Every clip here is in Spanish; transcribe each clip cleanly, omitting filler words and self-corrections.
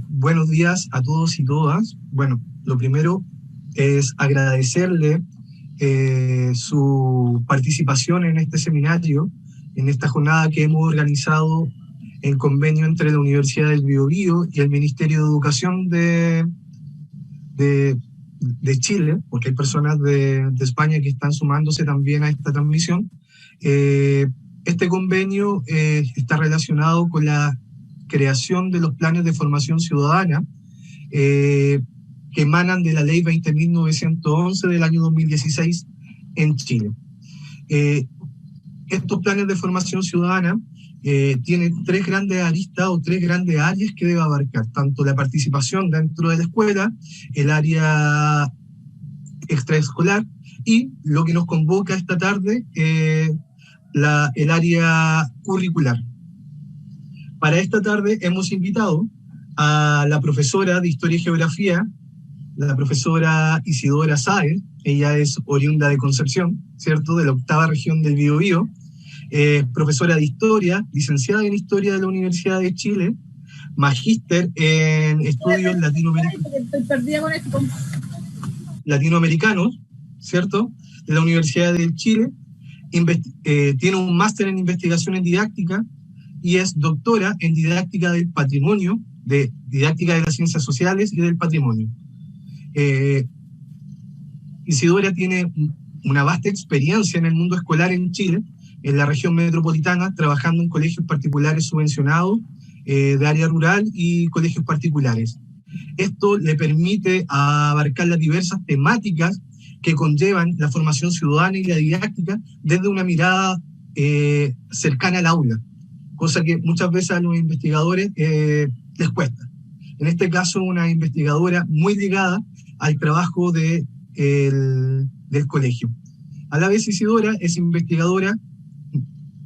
Buenos días a todos y todas. Bueno, lo primero es agradecerle su participación en este seminario, en esta jornada que hemos organizado en convenio entre la Universidad del Biobío y el Ministerio de Educación de, de Chile, porque hay personas de España que están sumándose también a esta transmisión. Este convenio está relacionado con la creación de los planes de formación ciudadana que emanan de la ley 20.911 del año 2016 en Chile. Estos planes de formación ciudadana tienen tres grandes aristas o tres grandes áreas que debe abarcar, tanto la participación dentro de la escuela, el área extraescolar y lo que nos convoca esta tarde, el área curricular. Para esta tarde hemos invitado a la profesora de Historia y Geografía, la profesora Isidora Sáez. Ella es oriunda de Concepción, ¿cierto?, de la 8ª región del Biobío. Profesora de Historia, licenciada en Historia de la Universidad de Chile, magíster en estudios latinoamericanos, ¿cierto?, de la Universidad de Chile. Tiene un máster en investigación en didáctica y es doctora en didáctica del patrimonio, de didáctica de las ciencias sociales y del patrimonio. Isidora tiene una vasta experiencia en el mundo escolar en Chile, en la región metropolitana, trabajando en colegios particulares subvencionados de área rural y colegios particulares. Esto le permite abarcar las diversas temáticas que conllevan la formación ciudadana y la didáctica desde una mirada cercana al aula, cosa que muchas veces a los investigadores les cuesta. En este caso, una investigadora muy ligada al trabajo del colegio. A la vez, Isidora es investigadora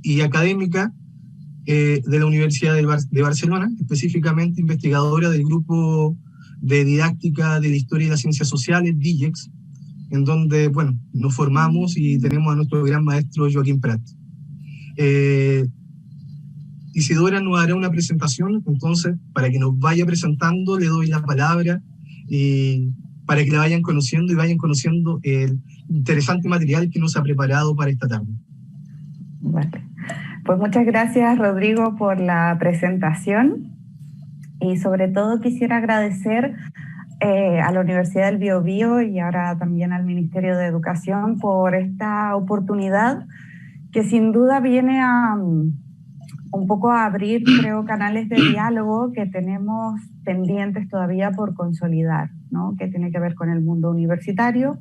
y académica de la Universidad de Barcelona, específicamente investigadora del grupo de didáctica de la historia y las ciencias sociales, DIGEX, en donde, bueno, nos formamos y tenemos a nuestro gran maestro Joaquín Prat. Isidora nos hará una presentación, entonces, para que nos vaya presentando, le doy la palabra para que la vayan conociendo y vayan conociendo el interesante material que nos ha preparado para esta tarde. Vale. Pues muchas gracias, Rodrigo, por la presentación, y sobre todo quisiera agradecer a la Universidad del Biobío y ahora también al Ministerio de Educación por esta oportunidad que sin duda viene a un poco a abrir, creo, canales de diálogo que tenemos pendientes todavía por consolidar, ¿no?, que tiene que ver con el mundo universitario,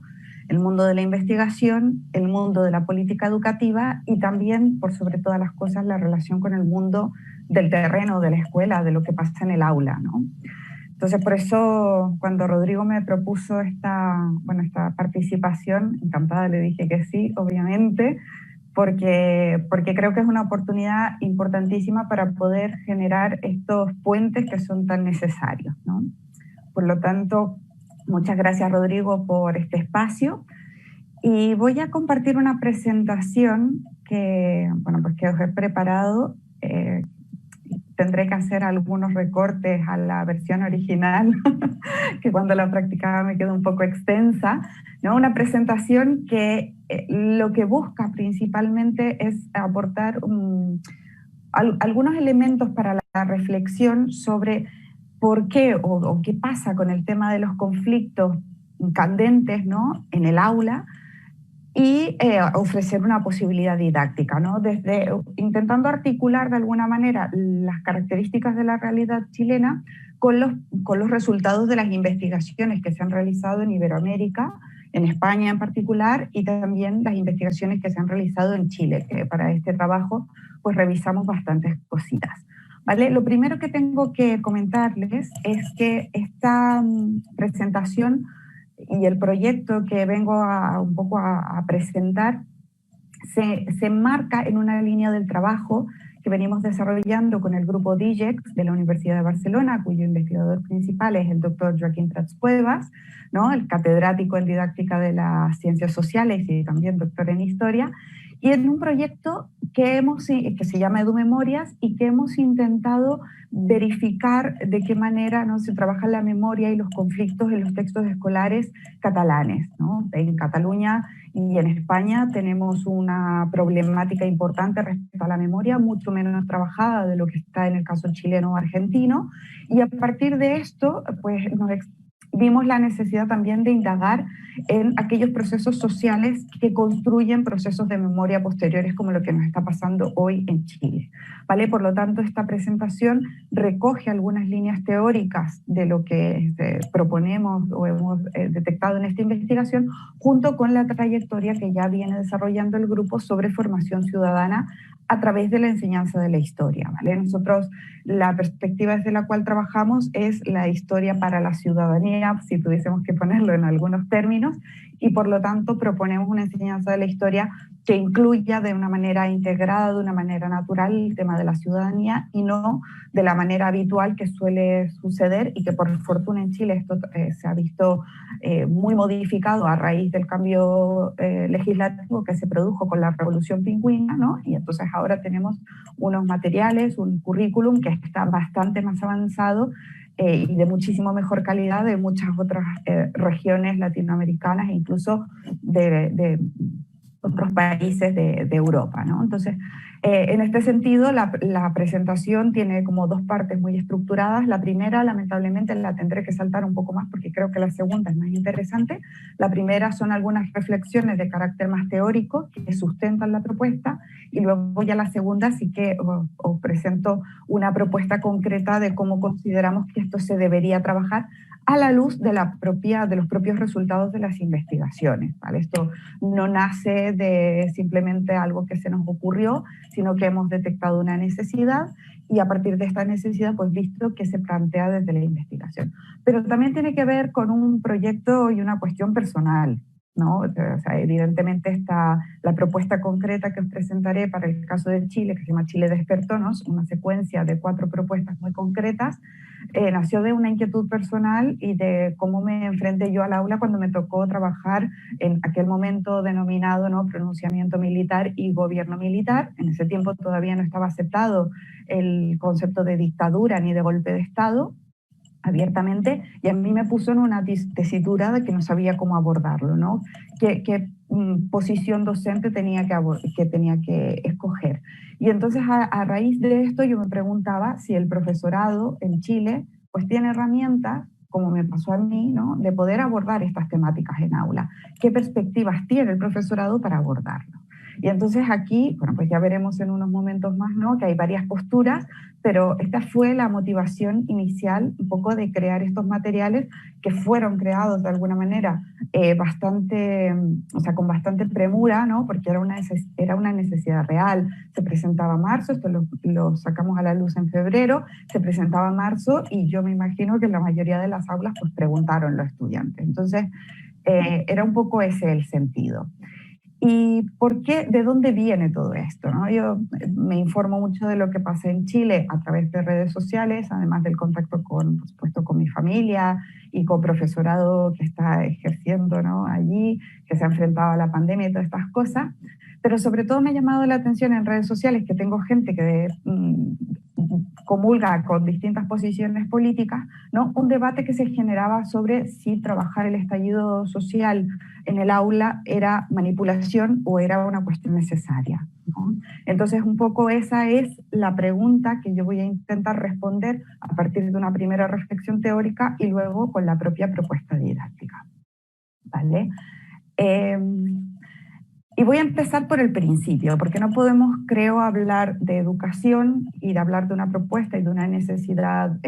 el mundo de la investigación, el mundo de la política educativa y también, por sobre todas las cosas, la relación con el mundo del terreno, de la escuela, de lo que pasa en el aula, ¿no? Entonces, por eso, cuando Rodrigo me propuso esta participación, encantada le dije que sí, obviamente, porque creo que es una oportunidad importantísima para poder generar estos puentes que son tan necesarios, ¿no? Por lo tanto, muchas gracias, Rodrigo, por este espacio. Y voy a compartir una presentación que os he preparado. Tendré que hacer algunos recortes a la versión original, que cuando la practicaba me quedó un poco extensa, ¿no? Una presentación que lo que busca principalmente es aportar algunos elementos para la reflexión sobre por qué o qué pasa con el tema de los conflictos candentes, ¿no?, en el aula, y ofrecer una posibilidad didáctica, ¿no?, intentando articular de alguna manera las características de la realidad chilena con los resultados de las investigaciones que se han realizado en Iberoamérica, en España en particular, y también las investigaciones que se han realizado en Chile, que para este trabajo pues revisamos bastantes cositas. ¿Vale? Lo primero que tengo que comentarles es que esta presentación y el proyecto que vengo un poco a presentar se enmarca en una línea del trabajo que venimos desarrollando con el grupo DIGEX de la Universidad de Barcelona, cuyo investigador principal es el doctor Joaquín Prats Cuevas, ¿no? El catedrático en didáctica de las ciencias sociales y también doctor en historia, y en un proyecto que se llama EduMemorias y que hemos intentado verificar de qué manera, ¿no?, se trabaja la memoria y los conflictos en los textos escolares catalanes, ¿no? En Cataluña y en España tenemos una problemática importante respecto a la memoria, mucho menos trabajada de lo que está en el caso chileno o argentino, y a partir de esto, pues vimos la necesidad también de indagar en aquellos procesos sociales que construyen procesos de memoria posteriores, como lo que nos está pasando hoy en Chile, ¿vale? Por lo tanto, esta presentación recoge algunas líneas teóricas de lo que proponemos o hemos detectado en esta investigación, junto con la trayectoria que ya viene desarrollando el grupo sobre formación ciudadana a través de la enseñanza de la historia, ¿vale? Nosotros, la perspectiva desde la cual trabajamos es la historia para la ciudadanía, si tuviésemos que ponerlo en algunos términos, y por lo tanto proponemos una enseñanza de la historia que incluya de una manera integrada, de una manera natural, el tema de la ciudadanía y no de la manera habitual que suele suceder y que por fortuna en Chile esto se ha visto muy modificado a raíz del cambio legislativo que se produjo con la Revolución Pingüina, ¿no? Y entonces ahora tenemos unos materiales, un currículum que está bastante más avanzado y de muchísimo mejor calidad de muchas otras regiones latinoamericanas e incluso de otros países de Europa, ¿no? Entonces, en este sentido, la presentación tiene como dos partes muy estructuradas. La primera, lamentablemente, la tendré que saltar un poco más porque creo que la segunda es más interesante. La primera son algunas reflexiones de carácter más teórico que sustentan la propuesta y luego ya la segunda sí que os presento una propuesta concreta de cómo consideramos que esto se debería trabajar a la luz de los propios resultados de las investigaciones, ¿vale? Esto no nace de simplemente algo que se nos ocurrió, sino que hemos detectado una necesidad y a partir de esta necesidad, pues visto que se plantea desde la investigación. Pero también tiene que ver con un proyecto y una cuestión personal, ¿no? O sea, evidentemente está la propuesta concreta que os presentaré para el caso de Chile, que se llama Chile Despertónos, una secuencia de 4 propuestas muy concretas, nació de una inquietud personal y de cómo me enfrenté yo al aula cuando me tocó trabajar en aquel momento denominado, ¿no?, pronunciamiento militar y gobierno militar. En ese tiempo todavía no estaba aceptado el concepto de dictadura ni de golpe de Estado abiertamente, y a mí me puso en una tesitura de que no sabía cómo abordarlo, ¿no? ¿Qué posición docente tenía que escoger? Y entonces a raíz de esto yo me preguntaba si el profesorado en Chile pues tiene herramientas, como me pasó a mí, ¿no?, de poder abordar estas temáticas en aula. ¿Qué perspectivas tiene el profesorado para abordarlo? Y entonces aquí, bueno, pues ya veremos en unos momentos más, ¿no?, que hay varias posturas, pero esta fue la motivación inicial un poco de crear estos materiales que fueron creados de alguna manera con bastante premura, ¿no?, porque era una necesidad real. Se presentaba en marzo, esto lo sacamos a la luz en febrero, se presentaba en marzo y yo me imagino que la mayoría de las aulas pues preguntaron los estudiantes. Entonces, era un poco ese el sentido. ¿Y por qué? ¿De dónde viene todo esto, no? Yo me informo mucho de lo que pasa en Chile a través de redes sociales, además del contacto con, por supuesto, con mi familia y con profesorado que está ejerciendo, ¿no?, allí, que se ha enfrentado a la pandemia y todas estas cosas. Pero sobre todo me ha llamado la atención en redes sociales que tengo gente que comulga con distintas posiciones políticas, ¿no?, un debate que se generaba sobre si trabajar el estallido social en el aula era manipulación o era una cuestión necesaria, ¿no? Entonces, un poco esa es la pregunta que yo voy a intentar responder a partir de una primera reflexión teórica y luego con la propia propuesta didáctica, ¿vale? Y voy a empezar por el principio, porque no podemos, creo, hablar de educación y de hablar de una propuesta y de una necesidad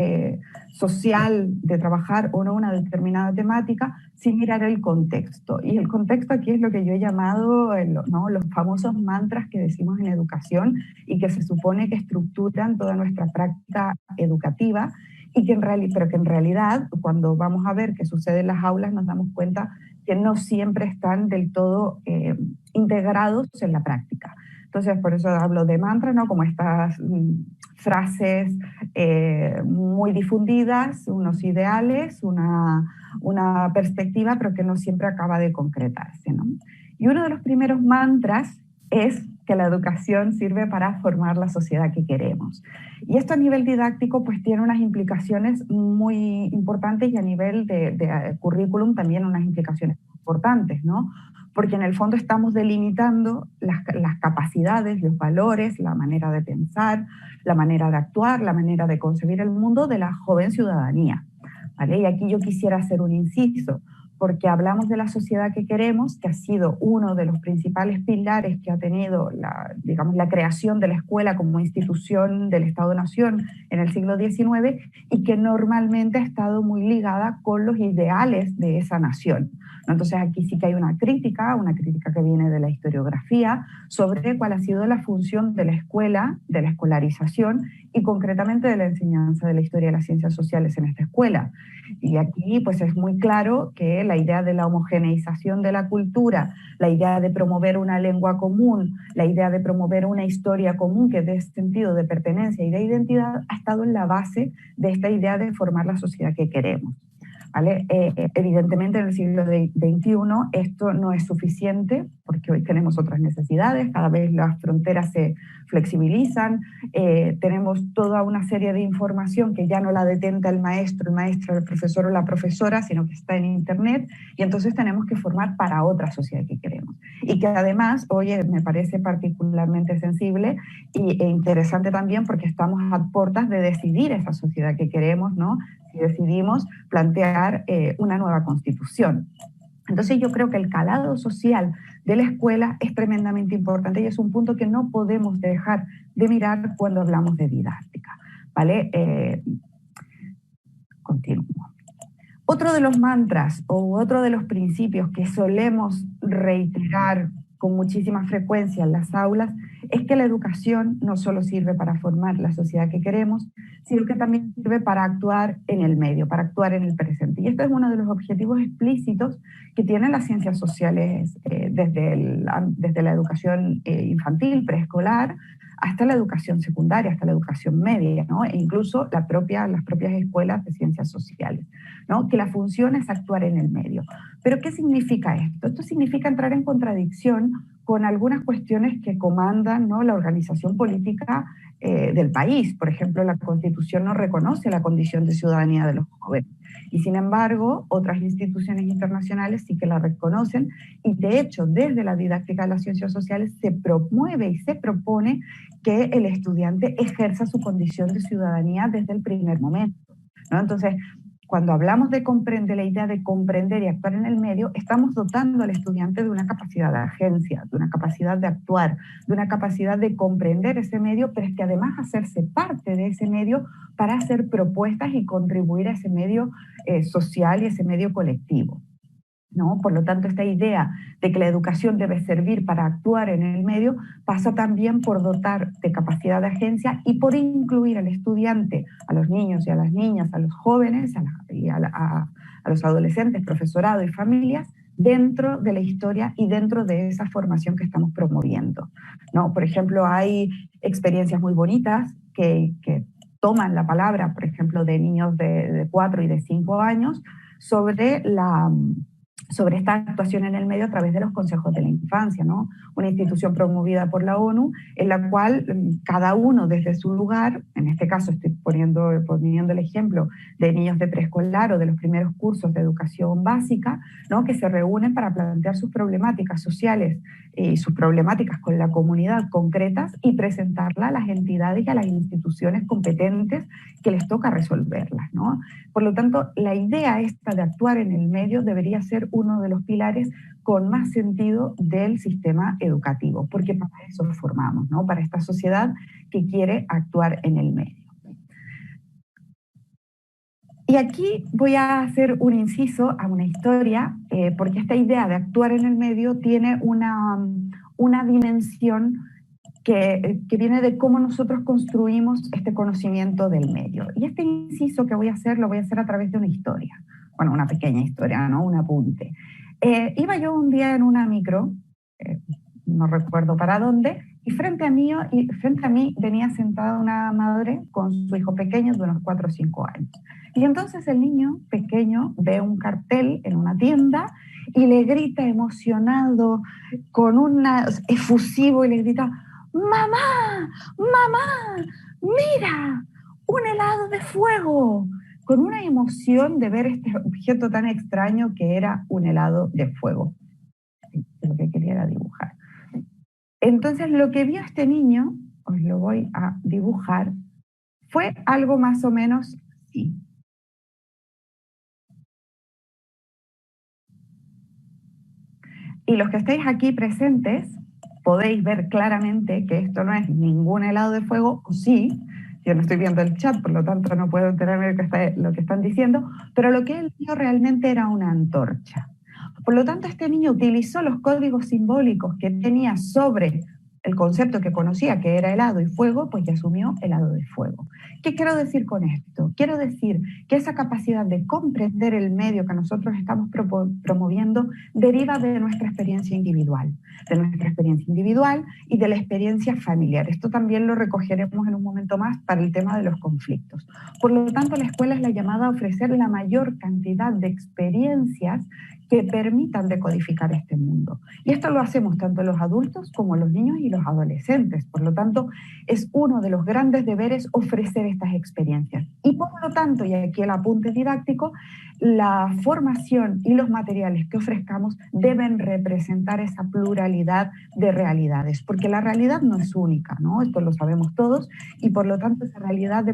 social de trabajar o no una determinada temática sin mirar el contexto. Y el contexto aquí es lo que yo he llamado, ¿no?, los famosos mantras que decimos en educación y que se supone que estructuran toda nuestra práctica educativa y que pero que en realidad, cuando vamos a ver qué sucede en las aulas, nos damos cuenta que no siempre están del todo integrados en la práctica. Entonces, por eso hablo de mantra, ¿no? Como estas frases muy difundidas, unos ideales, una perspectiva, pero que no siempre acaba de concretarse, ¿no? Y uno de los primeros mantras es que la educación sirve para formar la sociedad que queremos. Y esto a nivel didáctico pues tiene unas implicaciones muy importantes, y a nivel de currículum también unas implicaciones importantes, ¿no? Porque en el fondo estamos delimitando las capacidades, los valores, la manera de pensar, la manera de actuar, la manera de concebir el mundo de la joven ciudadanía, ¿vale? Y aquí yo quisiera hacer un inciso, porque hablamos de la sociedad que queremos, que ha sido uno de los principales pilares que ha tenido digamos, la creación de la escuela como institución del Estado-Nación en el siglo XIX, y que normalmente ha estado muy ligada con los ideales de esa nación. Entonces aquí sí que hay una crítica que viene de la historiografía sobre cuál ha sido la función de la escuela, de la escolarización y concretamente de la enseñanza de la historia de las ciencias sociales en esta escuela. Y aquí pues es muy claro que la idea de la homogeneización de la cultura, la idea de promover una lengua común, la idea de promover una historia común que dé sentido de pertenencia y de identidad ha estado en la base de esta idea de formar la sociedad que queremos, ¿vale? Evidentemente en el siglo XXI esto no es suficiente, porque hoy tenemos otras necesidades, cada vez las fronteras se flexibilizan, tenemos toda una serie de información que ya no la detenta el maestro, el profesor o la profesora, sino que está en internet, y entonces tenemos que formar para otra sociedad que queremos. Y que además, oye, me parece particularmente sensible e interesante también, porque estamos a puertas de decidir esa sociedad que queremos, ¿no? Si decidimos plantear una nueva constitución. Entonces yo creo que el calado social de la escuela es tremendamente importante, y es un punto que no podemos dejar de mirar cuando hablamos de didáctica, ¿vale? Continúo. Otro de los mantras o otro de los principios que solemos reiterar con muchísima frecuencia en las aulas es que la educación no solo sirve para formar la sociedad que queremos, sino que también sirve para actuar en el medio, para actuar en el presente. Y esto es uno de los objetivos explícitos que tienen las ciencias sociales desde la educación infantil, preescolar, hasta la educación secundaria, hasta la educación media, ¿no? E incluso las propias escuelas de ciencias sociales, ¿no? Que la función es actuar en el medio. ¿Pero qué significa esto? Esto significa entrar en contradicción con algunas cuestiones que comandan, ¿no?, la organización política del país. Por ejemplo, la Constitución no reconoce la condición de ciudadanía de los jóvenes, y sin embargo otras instituciones internacionales sí que la reconocen, y de hecho desde la didáctica de las ciencias sociales se promueve y se propone que el estudiante ejerza su condición de ciudadanía desde el primer momento, ¿no? Entonces, cuando hablamos de la idea de comprender y actuar en el medio, estamos dotando al estudiante de una capacidad de agencia, de una capacidad de actuar, de una capacidad de comprender ese medio, pero es que además hacerse parte de ese medio para hacer propuestas y contribuir a ese medio social y ese medio colectivo, ¿no? Por lo tanto, esta idea de que la educación debe servir para actuar en el medio pasa también por dotar de capacidad de agencia y por incluir al estudiante, a los niños y a las niñas, a los jóvenes a los adolescentes, profesorado y familias dentro de la historia y dentro de esa formación que estamos promoviendo, ¿no? Por ejemplo, hay experiencias muy bonitas que toman la palabra, por ejemplo, de niños de 4 y de 5 años sobre esta actuación en el medio a través de los consejos de la infancia, ¿no? Una institución promovida por la ONU en la cual cada uno desde su lugar, en este caso estoy poniendo el ejemplo de niños de preescolar o de los primeros cursos de educación básica, ¿no?, que se reúnen para plantear sus problemáticas sociales y sus problemáticas con la comunidad concretas y presentarlas a las entidades y a las instituciones competentes que les toca resolverlas, ¿no? Por lo tanto, la idea esta de actuar en el medio debería ser uno de los pilares con más sentido del sistema educativo, porque para eso lo formamos, ¿no?, para esta sociedad que quiere actuar en el medio. Y aquí voy a hacer un inciso a una historia, porque esta idea de actuar en el medio tiene una dimensión que viene de cómo nosotros construimos este conocimiento del medio. Y este inciso que voy a hacer, lo voy a hacer a través de una historia. Bueno, una pequeña historia, ¿no?, un apunte. Iba yo un día en una micro, no recuerdo para dónde, y frente a mí venía sentada una madre con su hijo pequeño de unos 4 o 5 años. Y entonces el niño pequeño ve un cartel en una tienda y le grita emocionado, con un efusivo, y le grita: ¡Mamá! ¡Mamá! ¡Mira! ¡Un helado de fuego! Con una emoción de ver este objeto tan extraño que era un helado de fuego. Lo que quería era dibujar. Entonces lo que vio este niño, os lo voy a dibujar, fue algo más o menos así. Y los que estáis aquí presentes podéis ver claramente que esto no es ningún helado de fuego, o sí, yo no estoy viendo el chat, por lo tanto no puedo enterarme de lo que están diciendo, pero lo que él vio realmente era una antorcha. Por lo tanto, este niño utilizó los códigos simbólicos que tenía sobre el concepto que conocía, que era helado y fuego, pues ya asumió helado de fuego. ¿Qué quiero decir con esto? Quiero decir que esa capacidad de comprender el medio que nosotros estamos promoviendo deriva de nuestra experiencia individual, y de la experiencia familiar. Esto también lo recogeremos en un momento más para el tema de los conflictos. Por lo tanto, la escuela es la llamada a ofrecer la mayor cantidad de experiencias que permitan decodificar este mundo. Y esto lo hacemos tanto los adultos como los niños y los adolescentes. Por lo tanto, es uno de los grandes deberes ofrecer estas experiencias. Y por lo tanto, y aquí el apunte didáctico, la formación y los materiales que ofrezcamos deben representar esa pluralidad de realidades, porque la realidad no es única, ¿no? Esto lo sabemos todos, y por lo tanto esa pluralidad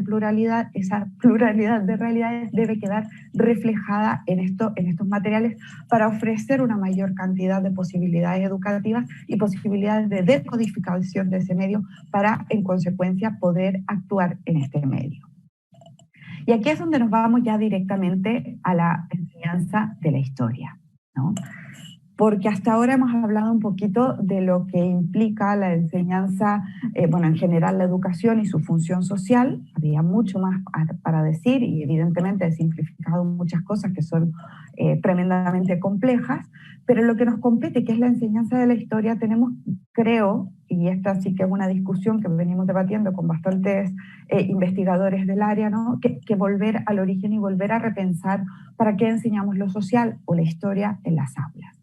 de realidades debe quedar reflejada en estos materiales para ofrecer una mayor cantidad de posibilidades educativas y posibilidades de decodificación de ese medio para, en consecuencia, poder actuar en este medio. Y aquí es donde nos vamos ya directamente a la enseñanza de la historia, ¿no? Porque hasta ahora hemos hablado un poquito de lo que implica la enseñanza, en general la educación y su función social. Había mucho más para decir y evidentemente he simplificado muchas cosas que son tremendamente complejas, pero lo que nos compete, que es la enseñanza de la historia, tenemos, creo, y esta sí que es una discusión que venimos debatiendo con bastantes investigadores del área, ¿no? que volver al origen y volver a repensar para qué enseñamos lo social o la historia en las aulas.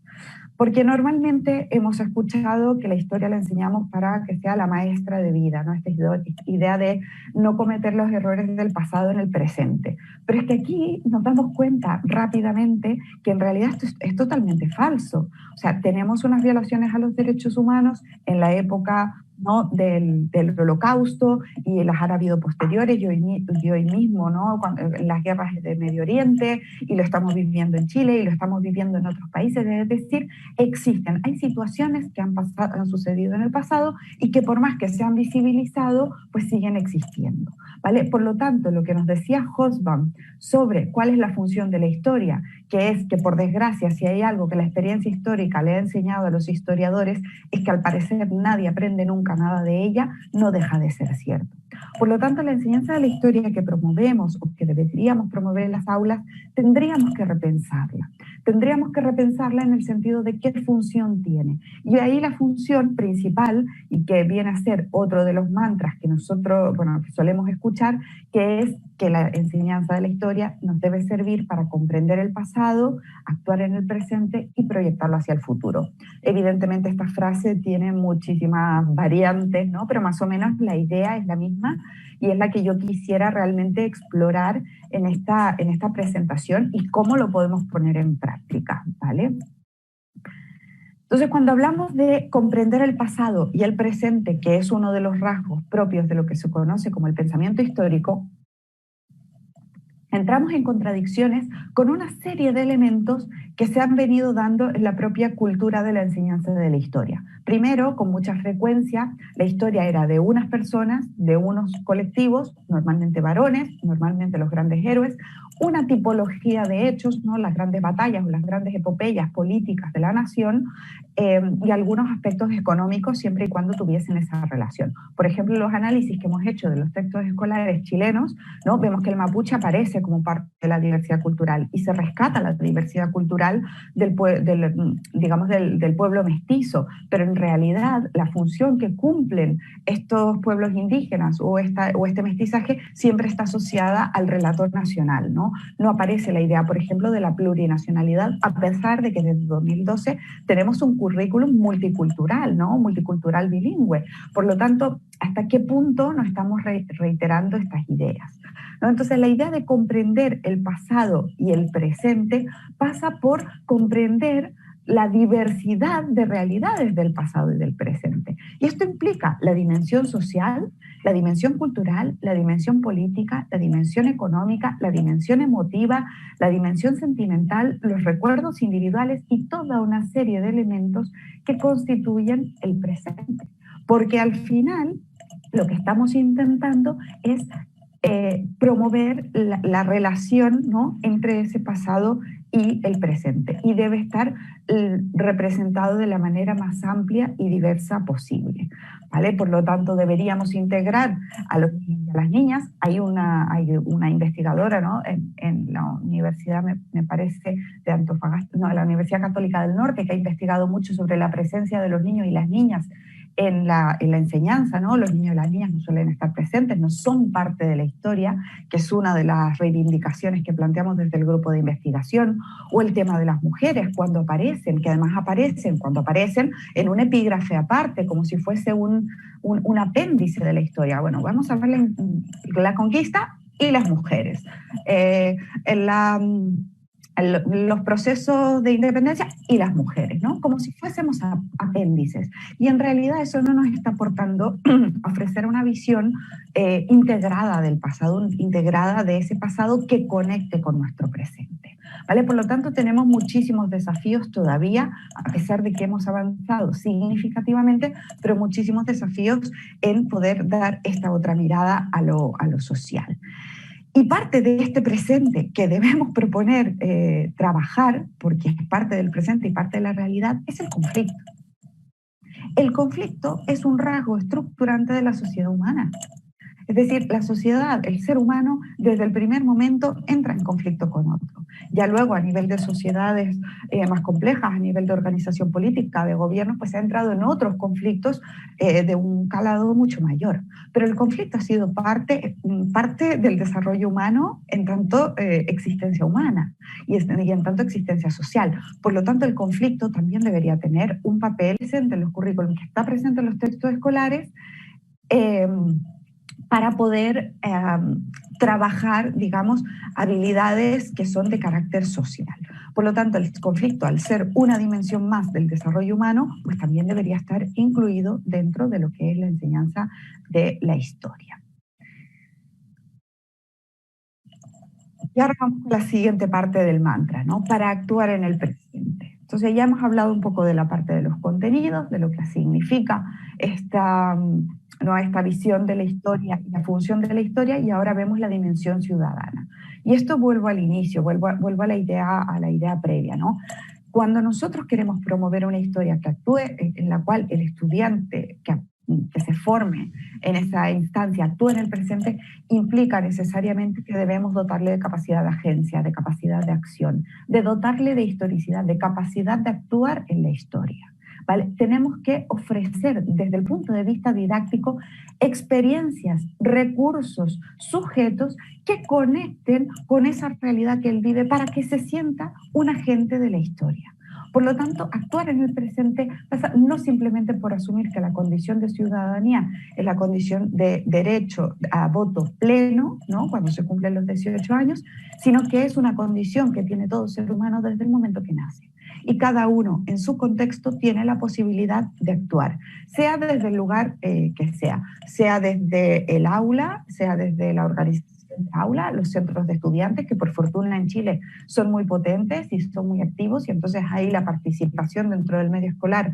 Porque normalmente hemos escuchado que la historia la enseñamos para que sea la maestra de vida, ¿no? Esta idea de no cometer los errores del pasado en el presente. Pero es que aquí nos damos cuenta rápidamente que en realidad esto es totalmente falso. O sea, tenemos unas violaciones a los derechos humanos en la época, ¿no? del Holocausto, y las han habido posteriores, y hoy mismo, ¿no? Las guerras de Medio Oriente, y lo estamos viviendo en Chile, y lo estamos viviendo en otros países. Es decir, hay situaciones que han sucedido en el pasado y que por más que se han visibilizado, pues siguen existiendo, ¿vale? Por lo tanto, lo que nos decía Hobsbawm sobre cuál es la función de la historia, que es que por desgracia, si hay algo que la experiencia histórica le ha enseñado a los historiadores, es que al parecer nadie aprende nunca nada de ella, no deja de ser cierto. Por lo tanto, la enseñanza de la historia que promovemos o que deberíamos promover en las aulas, tendríamos que repensarla. Tendríamos que repensarla en el sentido de qué función tiene. Y ahí la función principal, y que viene a ser otro de los mantras que nosotros, que solemos escuchar, que es que la enseñanza de la historia nos debe servir para comprender el pasado, actuar en el presente y proyectarlo hacia el futuro. Evidentemente esta frase tiene muchísimas variantes, ¿no? Pero más o menos la idea es la misma y es la que yo quisiera realmente explorar en esta presentación y cómo lo podemos poner en práctica, ¿vale? Entonces, cuando hablamos de comprender el pasado y el presente, que es uno de los rasgos propios de lo que se conoce como el pensamiento histórico, entramos en contradicciones con una serie de elementos que se han venido dando en la propia cultura de la enseñanza de la historia. Primero, con mucha frecuencia, la historia era de unas personas, de unos colectivos, normalmente varones, normalmente los grandes héroes, una tipología de hechos, ¿no? Las grandes batallas o las grandes epopeyas políticas de la nación, y algunos aspectos económicos siempre y cuando tuviesen esa relación. Por ejemplo, los análisis que hemos hecho de los textos escolares chilenos, ¿no? Vemos que el mapuche aparece reconoce como parte de la diversidad cultural y se rescata la diversidad cultural del pueblo mestizo, pero en realidad la función que cumplen estos pueblos indígenas o este mestizaje siempre está asociada al relato nacional, ¿no? No aparece la idea, por ejemplo, de la plurinacionalidad, a pesar de que desde 2012 tenemos un currículum multicultural, ¿no? Multicultural bilingüe. Por lo tanto, ¿hasta qué punto nos estamos reiterando estas ideas? ¿No? Entonces, la idea de comprender el pasado y el presente pasa por comprender la diversidad de realidades del pasado y del presente. Y esto implica la dimensión social, la dimensión cultural, la dimensión política, la dimensión económica, la dimensión emotiva, la dimensión sentimental, los recuerdos individuales y toda una serie de elementos que constituyen el presente. Porque al final lo que estamos intentando es promover la relación, ¿no?, entre ese pasado y el presente, y debe estar representado de la manera más amplia y diversa posible, ¿vale? Por lo tanto, deberíamos integrar a los niños y a las niñas. Hay una investigadora, ¿no?, en la universidad, me parece, de Antofagasta, no, la Universidad Católica del Norte, que ha investigado mucho sobre la presencia de los niños y las niñas en la enseñanza, ¿no? Los niños y las niñas no suelen estar presentes, no son parte de la historia, que es una de las reivindicaciones que planteamos desde el grupo de investigación, o el tema de las mujeres cuando aparecen, que además cuando aparecen en un epígrafe aparte, como si fuese un apéndice de la historia. Bueno, vamos a ver la conquista y las mujeres. Los procesos de independencia y las mujeres, ¿no? Como si fuésemos apéndices. Y en realidad eso no nos está aportando ofrecer una visión integrada del pasado, integrada de ese pasado que conecte con nuestro presente, ¿vale? Por lo tanto, tenemos muchísimos desafíos todavía, a pesar de que hemos avanzado significativamente, pero muchísimos desafíos en poder dar esta otra mirada a lo social. Y parte de este presente que debemos proponer trabajar, porque es parte del presente y parte de la realidad, es el conflicto. El conflicto es un rasgo estructurante de la sociedad humana. Es decir, la sociedad, el ser humano, desde el primer momento entra en conflicto con otro. Ya luego, a nivel de sociedades más complejas, a nivel de organización política, de gobierno, pues ha entrado en otros conflictos de un calado mucho mayor. Pero el conflicto ha sido parte del desarrollo humano en tanto existencia humana y en tanto existencia social. Por lo tanto, el conflicto también debería tener un papel presente en los currículums, que está presente en los textos escolares, para poder trabajar, digamos, habilidades que son de carácter social. Por lo tanto, el conflicto, al ser una dimensión más del desarrollo humano, pues también debería estar incluido dentro de lo que es la enseñanza de la historia. Y ahora vamos a la siguiente parte del mantra, ¿no? Para actuar en el presente. Entonces ya hemos hablado un poco de la parte de los contenidos, de lo que significa esta visión de la historia y la función de la historia, y ahora vemos la dimensión ciudadana. Y esto vuelvo al inicio, vuelvo a la idea previa, ¿no? Cuando nosotros queremos promover una historia que actúe, en la cual el estudiante que se forme en esa instancia actúe en el presente, implica necesariamente que debemos dotarle de capacidad de agencia, de capacidad de acción, de dotarle de historicidad, de capacidad de actuar en la historia, ¿vale? Tenemos que ofrecer desde el punto de vista didáctico experiencias, recursos, sujetos que conecten con esa realidad que él vive para que se sienta un agente de la historia. Por lo tanto, actuar en el presente pasa no simplemente por asumir que la condición de ciudadanía es la condición de derecho a voto pleno, ¿no?, cuando se cumplen los 18 años, sino que es una condición que tiene todo ser humano desde el momento que nace. Y cada uno en su contexto tiene la posibilidad de actuar, sea desde el lugar que sea desde el aula, sea desde la organización de aula, los centros de estudiantes, que por fortuna en Chile son muy potentes y son muy activos, y entonces ahí la participación dentro del medio escolar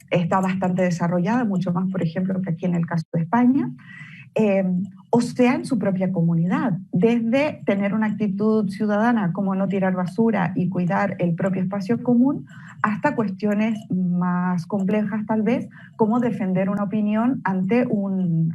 está bastante desarrollada, mucho más, por ejemplo, que aquí en el caso de España. O sea, en su propia comunidad, desde tener una actitud ciudadana como no tirar basura y cuidar el propio espacio común, hasta cuestiones más complejas tal vez, como defender una opinión ante un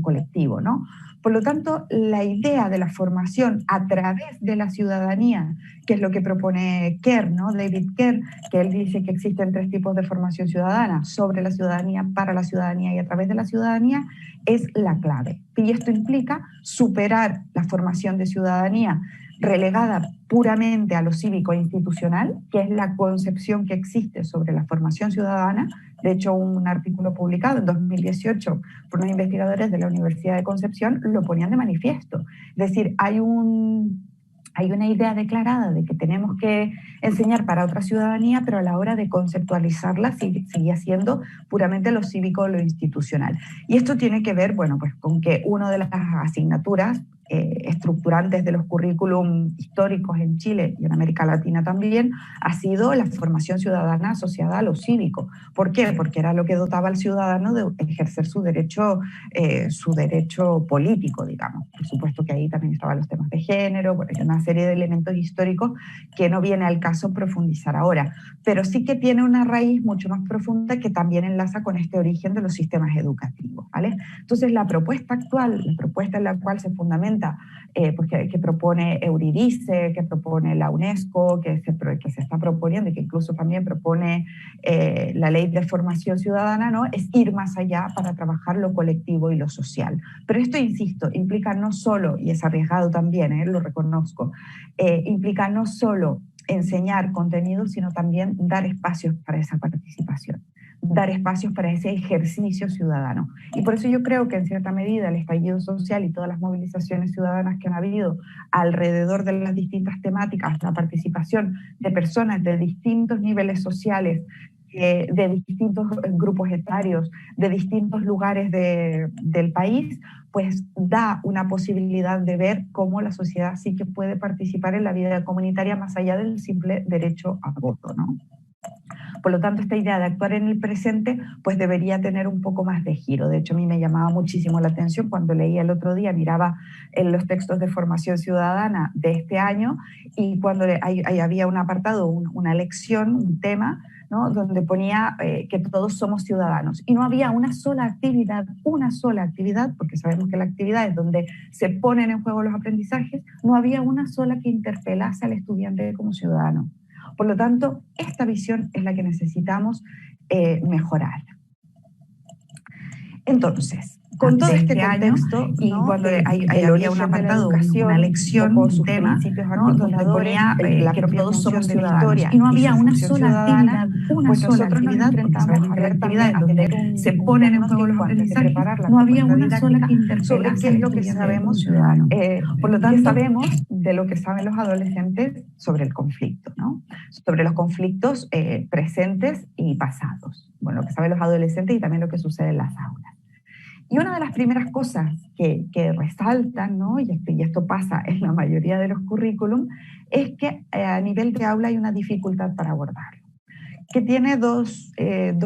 colectivo, ¿no? Por lo tanto, la idea de la formación a través de la ciudadanía, que es lo que propone Kerr, ¿no? David Kerr, que él dice que existen 3 tipos de formación ciudadana: sobre la ciudadanía, para la ciudadanía y a través de la ciudadanía, es la clave. Y esto implica superar la formación de ciudadanía relegada puramente a lo cívico e institucional, que es la concepción que existe sobre la formación ciudadana. De hecho, un artículo publicado en 2018 por unos investigadores de la Universidad de Concepción lo ponían de manifiesto. Es decir, hay una idea declarada de que tenemos que enseñar para otra ciudadanía, pero a la hora de conceptualizarla sigue siendo puramente lo cívico o lo institucional. Y esto tiene que ver, bueno, pues con que una de las asignaturas estructurantes de los currículum históricos en Chile y en América Latina también ha sido la formación ciudadana asociada a lo cívico. ¿Por qué? Porque era lo que dotaba al ciudadano de ejercer su derecho político, digamos. Por supuesto que ahí también estaban los temas de género, bueno, hay una serie de elementos históricos que no viene al caso profundizar ahora, pero sí que tiene una raíz mucho más profunda que también enlaza con este origen de los sistemas educativos, ¿vale? Entonces, la propuesta actual, la propuesta en la cual se fundamenta, pues que propone Eurydice, que propone la UNESCO, que se está proponiendo y que incluso también propone la Ley de Formación Ciudadana, ¿no? Es ir más allá para trabajar lo colectivo y lo social. Pero esto, insisto, implica no solo, y es arriesgado también, lo reconozco, implica no solo enseñar contenido, sino también dar espacios para esa participación, dar espacios para ese ejercicio ciudadano. Y por eso yo creo que en cierta medida el estallido social y todas las movilizaciones ciudadanas que han habido alrededor de las distintas temáticas, la participación de personas de distintos niveles sociales, de distintos grupos etarios, de distintos lugares del país, pues da una posibilidad de ver cómo la sociedad sí que puede participar en la vida comunitaria más allá del simple derecho a voto, ¿no? Por lo tanto, esta idea de actuar en el presente pues debería tener un poco más de giro. De hecho, a mí me llamaba muchísimo la atención cuando leía el otro día, miraba en los textos de formación ciudadana de este año, y cuando había un apartado, una lección, un tema, ¿no? Donde ponía que todos somos ciudadanos. Y no había una sola actividad, porque sabemos que la actividad es donde se ponen en juego los aprendizajes, no había una sola que interpelase al estudiante como ciudadano. Por lo tanto, esta visión es la que necesitamos mejorar. Entonces, con todo este contexto, y cuando había un apartado, una lección, un tema, ¿no? Donde ponía la que todos somos ciudadanos, y no había una sola actividad, pues nosotros nos enfrentamos a la actividad donde se ponen en juego los aprendizajes, no había una sola que interpela qué es lo que sabemos ciudadanos. Por lo tanto, sabemos de lo que saben los adolescentes sobre el conflicto, ¿no? Sobre los conflictos presentes y pasados. Bueno, lo que saben los adolescentes y también lo que sucede en las aulas. Y una de las primeras cosas que resaltan, ¿no? y esto pasa en la mayoría de los currículum, es que a nivel de aula hay una dificultad para abordarlo, que tiene dos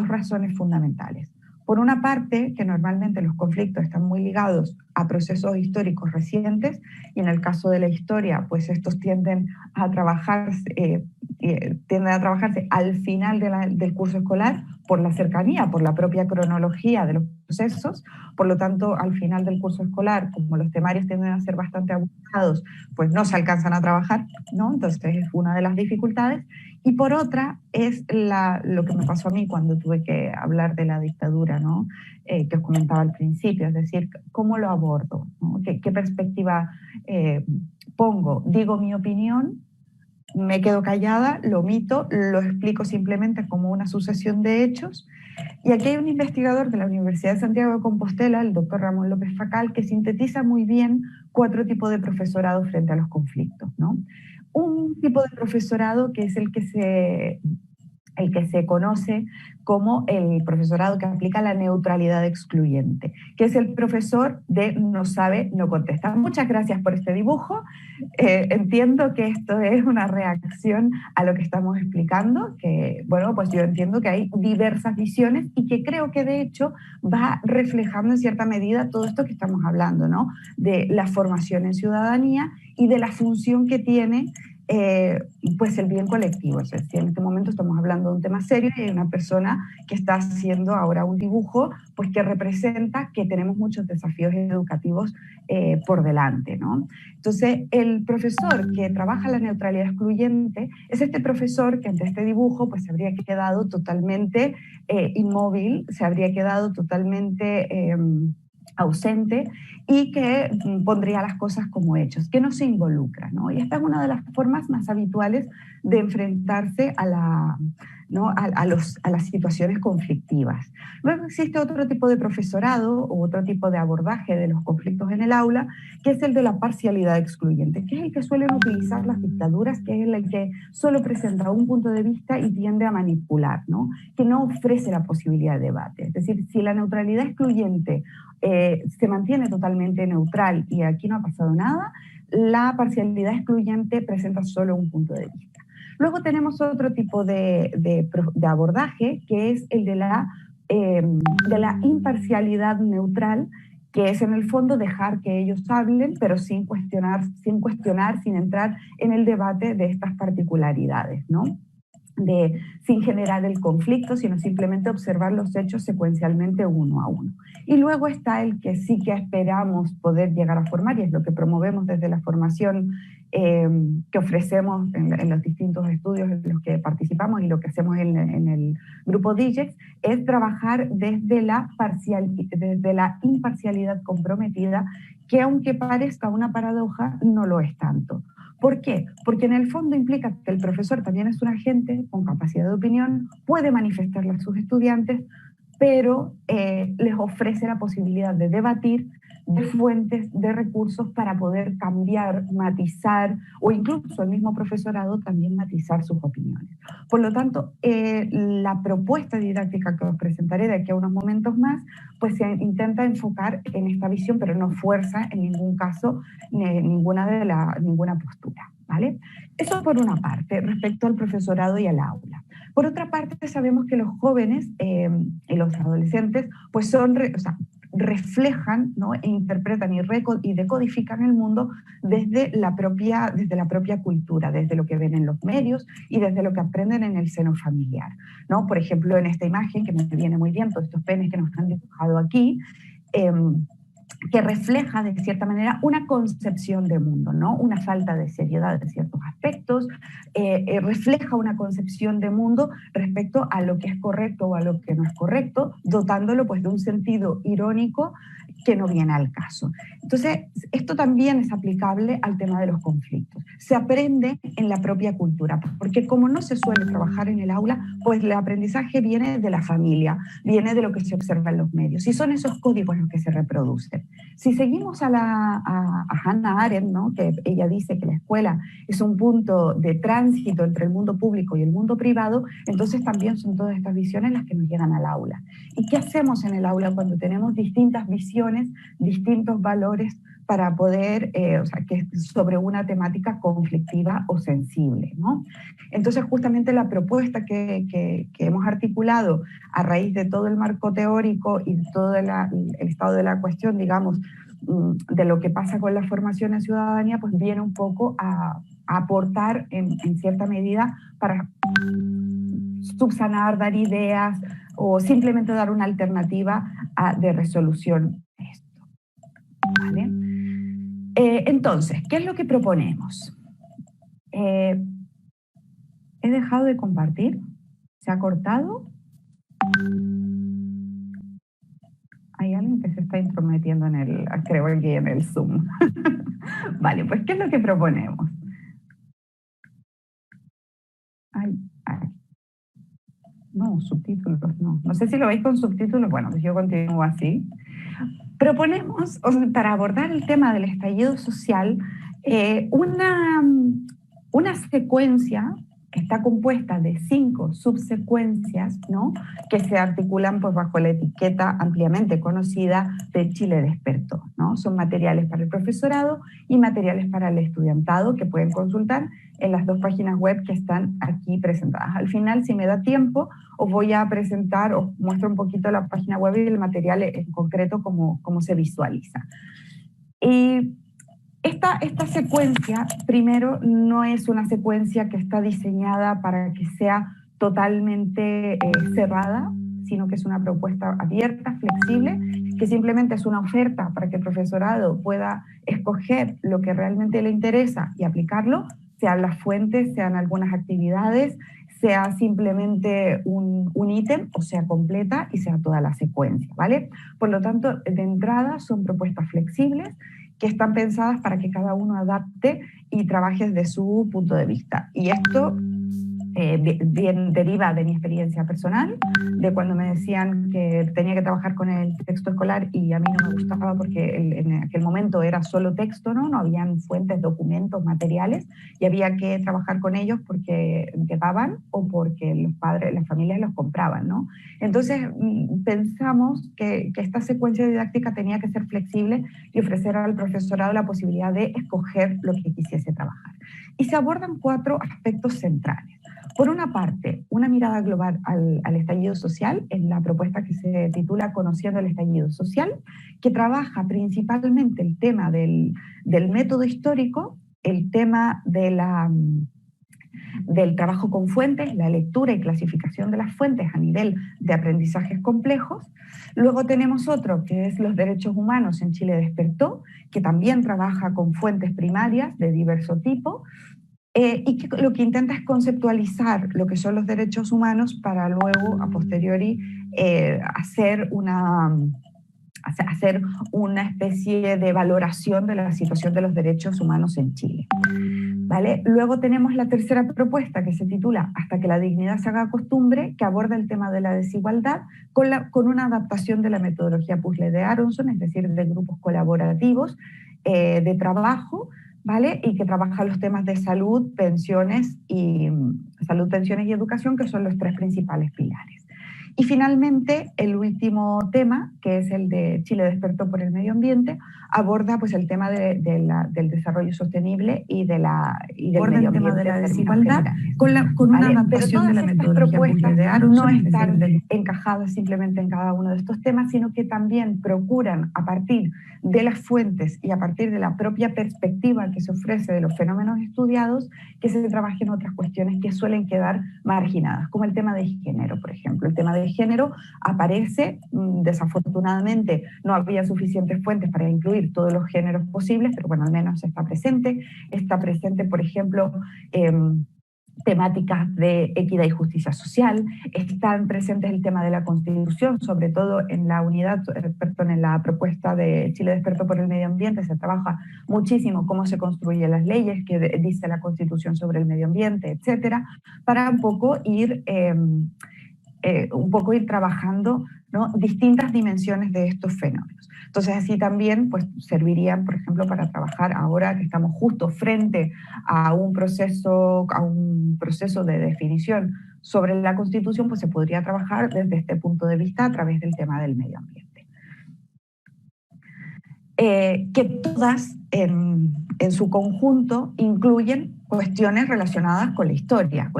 razones fundamentales. Por una parte, que normalmente los conflictos están muy ligados a procesos históricos recientes, y en el caso de la historia, pues estos tienden a trabajarse al final del curso escolar por la cercanía, por la propia cronología de los procesos. Por lo tanto, al final del curso escolar, como los temarios tienden a ser bastante abusados, pues no se alcanzan a trabajar, ¿no? Entonces es una de las dificultades. Y por otra, es lo que me pasó a mí cuando tuve que hablar de la dictadura, ¿no? Que os comentaba al principio, es decir, ¿cómo lo abordo? ¿No? ¿Qué perspectiva pongo? ¿Digo mi opinión? ¿Me quedo callada? ¿Lo omito? ¿Lo explico simplemente como una sucesión de hechos? Y aquí hay un investigador de la Universidad de Santiago de Compostela, el doctor Ramón López Facal, que sintetiza muy bien 4 tipos de profesorado frente a los conflictos, ¿no? Un tipo de profesorado que es el que se conoce como el profesorado que aplica la neutralidad excluyente, que es el profesor de no sabe, no contesta. Muchas gracias por este dibujo. Entiendo que esto es una reacción a lo que estamos explicando, que, bueno, pues yo entiendo que hay diversas visiones y que creo que de hecho va reflejando en cierta medida todo esto que estamos hablando, ¿no? De la formación en ciudadanía y de la función que tiene pues el bien colectivo. Es decir, en este momento estamos hablando de un tema serio y hay una persona que está haciendo ahora un dibujo pues que representa que tenemos muchos desafíos educativos por delante, ¿no? Entonces, el profesor que trabaja la neutralidad excluyente es este profesor que ante este dibujo pues se habría quedado totalmente inmóvil, se habría quedado totalmente ausente y que pondría las cosas como hechos, que no se involucra, ¿no? Y esta es una de las formas más habituales de enfrentarse a las situaciones conflictivas. Luego existe otro tipo de profesorado o otro tipo de abordaje de los conflictos en el aula, que es el de la parcialidad excluyente, que es el que suelen utilizar las dictaduras, que es el que solo presenta un punto de vista y tiende a manipular, ¿no? Que no ofrece la posibilidad de debate. Es decir, si la neutralidad excluyente se mantiene totalmente neutral y aquí no ha pasado nada, la parcialidad excluyente presenta solo un punto de vista. Luego tenemos otro tipo de abordaje, que es el de la imparcialidad neutral, que es en el fondo dejar que ellos hablen, pero sin cuestionar, sin entrar en el debate de estas particularidades, ¿no? Sin generar el conflicto, sino simplemente observar los hechos secuencialmente uno a uno. Y luego está el que sí que esperamos poder llegar a formar, y es lo que promovemos desde la formación que ofrecemos en los distintos estudios en los que participamos y lo que hacemos en el grupo DIGEX, es trabajar desde la imparcialidad comprometida, que aunque parezca una paradoja, no lo es tanto. ¿Por qué? Porque en el fondo implica que el profesor también es un agente con capacidad de opinión, puede manifestarla a sus estudiantes, pero les ofrece la posibilidad de debatir de fuentes, de recursos para poder cambiar, matizar, o incluso el mismo profesorado también matizar sus opiniones. Por lo tanto, la propuesta didáctica que os presentaré de aquí a unos momentos más, pues se intenta enfocar en esta visión, pero no fuerza en ningún caso ninguna postura, ¿vale? Eso por una parte, respecto al profesorado y al aula. Por otra parte, sabemos que los jóvenes y los adolescentes pues reflejan, ¿no? E interpretan y decodifican el mundo desde la propia cultura, desde lo que ven en los medios y desde lo que aprenden en el seno familiar, ¿no? Por ejemplo, en esta imagen, que me viene muy bien, todos estos penes que nos han dibujado aquí, que refleja de cierta manera una concepción de mundo, ¿no? Una falta de seriedad en ciertos aspectos, refleja una concepción de mundo respecto a lo que es correcto o a lo que no es correcto, dotándolo pues de un sentido irónico que no viene al caso. Entonces, esto también es aplicable al tema de los conflictos. Se aprende en la propia cultura, porque como no se suele trabajar en el aula, pues el aprendizaje viene de la familia, viene de lo que se observa en los medios, y son esos códigos los que se reproducen. Si seguimos a Hannah Arendt, ¿no? Que ella dice que la escuela es un punto de tránsito entre el mundo público y el mundo privado, entonces también son todas estas visiones las que nos llegan al aula. ¿Y qué hacemos en el aula cuando tenemos distintas visiones, distintos valores para poder, que sobre una temática conflictiva o sensible, ¿no? Entonces, justamente la propuesta que hemos articulado a raíz de todo el marco teórico y todo el estado de la cuestión, digamos, de lo que pasa con la formación en ciudadanía, pues viene un poco a aportar en cierta medida para subsanar, dar ideas o simplemente dar una alternativa de resolución a esto. ¿Vale? Entonces, ¿qué es lo que proponemos? He dejado de compartir. ¿Se ha cortado? Hay alguien que se está intrometiendo creo que en el Zoom. Vale, pues ¿qué es lo que proponemos? No, subtítulos no. No sé si lo veis con subtítulos. Bueno, pues yo continúo así. Proponemos, para abordar el tema del estallido social, una secuencia que está compuesta de 5 subsecuencias, ¿no? Que se articulan pues, bajo la etiqueta ampliamente conocida de Chile Despertó, ¿no? Son materiales para el profesorado y materiales para el estudiantado que pueden consultar en las 2 páginas web que están aquí presentadas. Al final, si me da tiempo, os voy a presentar, os muestro un poquito la página web y el material en concreto, cómo se visualiza. Y Esta secuencia, primero, no es una secuencia que está diseñada para que sea totalmente cerrada, sino que es una propuesta abierta, flexible, que simplemente es una oferta para que el profesorado pueda escoger lo que realmente le interesa y aplicarlo, sean las fuentes, sean algunas actividades, sea simplemente un ítem, o sea completa, y sea toda la secuencia, ¿vale? Por lo tanto, de entrada son propuestas flexibles que están pensadas para que cada uno adapte y trabaje desde su punto de vista. Y esto deriva de mi experiencia personal, de cuando me decían que tenía que trabajar con el texto escolar y a mí no me gustaba porque en aquel momento era solo texto, ¿no? No habían fuentes, documentos, materiales, y había que trabajar con ellos porque llegaban o porque los padres, las familias los compraban, ¿no? Entonces pensamos que esta secuencia didáctica tenía que ser flexible y ofrecer al profesorado la posibilidad de escoger lo que quisiese trabajar. Y se abordan 4 aspectos centrales. Por una parte, una mirada global al estallido social, en la propuesta que se titula Conociendo el estallido social, que trabaja principalmente el tema del método histórico, el tema del trabajo con fuentes, la lectura y clasificación de las fuentes a nivel de aprendizajes complejos. Luego tenemos otro que es los derechos humanos en Chile despertó, que también trabaja con fuentes primarias de diverso tipo, y que lo que intenta es conceptualizar lo que son los derechos humanos para luego, a posteriori, hacer una especie de valoración de la situación de los derechos humanos en Chile. ¿Vale? Luego tenemos la tercera propuesta que se titula Hasta que la dignidad se haga costumbre, que aborda el tema de la desigualdad con una adaptación de la metodología puzzle de Aronson, es decir, de grupos colaborativos de trabajo, ¿vale? Y que trabaja los temas de salud, pensiones y educación, que son los 3 principales pilares. Y finalmente, el último tema, que es el de Chile despertó por el medio ambiente, aborda pues, el tema del desarrollo sostenible y del medio ambiente, de la desigualdad, con una adaptación de la metodología de Aronson, no están encajadas simplemente en cada uno de estos temas, sino que también procuran, a partir de las fuentes y a partir de la propia perspectiva que se ofrece de los fenómenos estudiados, que se trabajen otras cuestiones que suelen quedar marginadas, como el tema de género, por ejemplo. El tema de género aparece, desafortunadamente no había suficientes fuentes para incluir todos los géneros posibles, pero bueno, al menos está presente, por ejemplo, temáticas de equidad y justicia social, están presentes el tema de la Constitución, sobre todo en la unidad, en la propuesta de Chile Despertó por el Medio Ambiente, se trabaja muchísimo cómo se construyen las leyes, que dice la Constitución sobre el medio ambiente, etcétera, para un poco ir trabajando, ¿no?, distintas dimensiones de estos fenómenos. Entonces así también pues, servirían, por ejemplo, para trabajar ahora que estamos justo frente a un proceso de definición sobre la Constitución, pues se podría trabajar desde este punto de vista a través del tema del medio ambiente. Que todas en su conjunto incluyen cuestiones relacionadas con la historia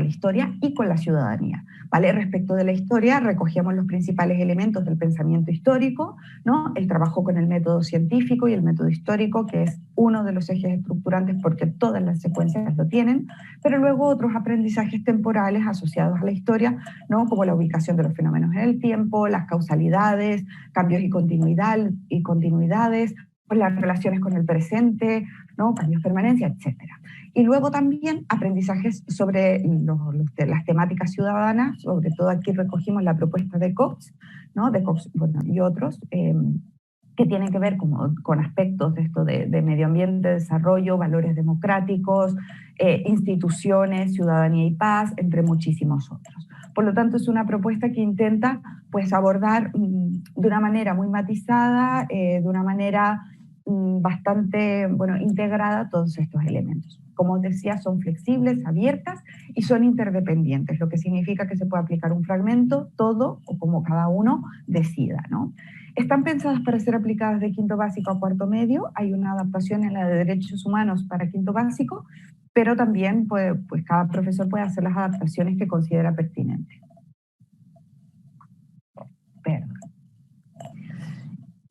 y con la ciudadanía. ¿Vale? Respecto de la historia, recogíamos los principales elementos del pensamiento histórico, ¿no? El trabajo con el método científico y el método histórico, que es uno de los ejes estructurantes porque todas las secuencias lo tienen, pero luego otros aprendizajes temporales asociados a la historia, ¿no? Como la ubicación de los fenómenos en el tiempo, las causalidades, cambios y continuidades, las relaciones con el presente, ¿no? Cambios, permanencia, etcétera. Y luego también aprendizajes sobre las temáticas ciudadanas, sobre todo aquí recogimos la propuesta de Cox, ¿no? De Cox, bueno, y otros, que tienen que ver con aspectos de esto de medio ambiente, desarrollo, valores democráticos, instituciones, ciudadanía y paz, entre muchísimos otros. Por lo tanto, es una propuesta que intenta pues, abordar de una manera muy matizada, de una manera bastante integrada todos estos elementos. Como os decía, son flexibles, abiertas y son interdependientes, lo que significa que se puede aplicar un fragmento, todo o como cada uno decida, ¿no? Están pensadas para ser aplicadas de quinto básico a cuarto medio. Hay una adaptación en la de derechos humanos para quinto básico, pero también pues cada profesor puede hacer las adaptaciones que considera pertinentes. Perdón.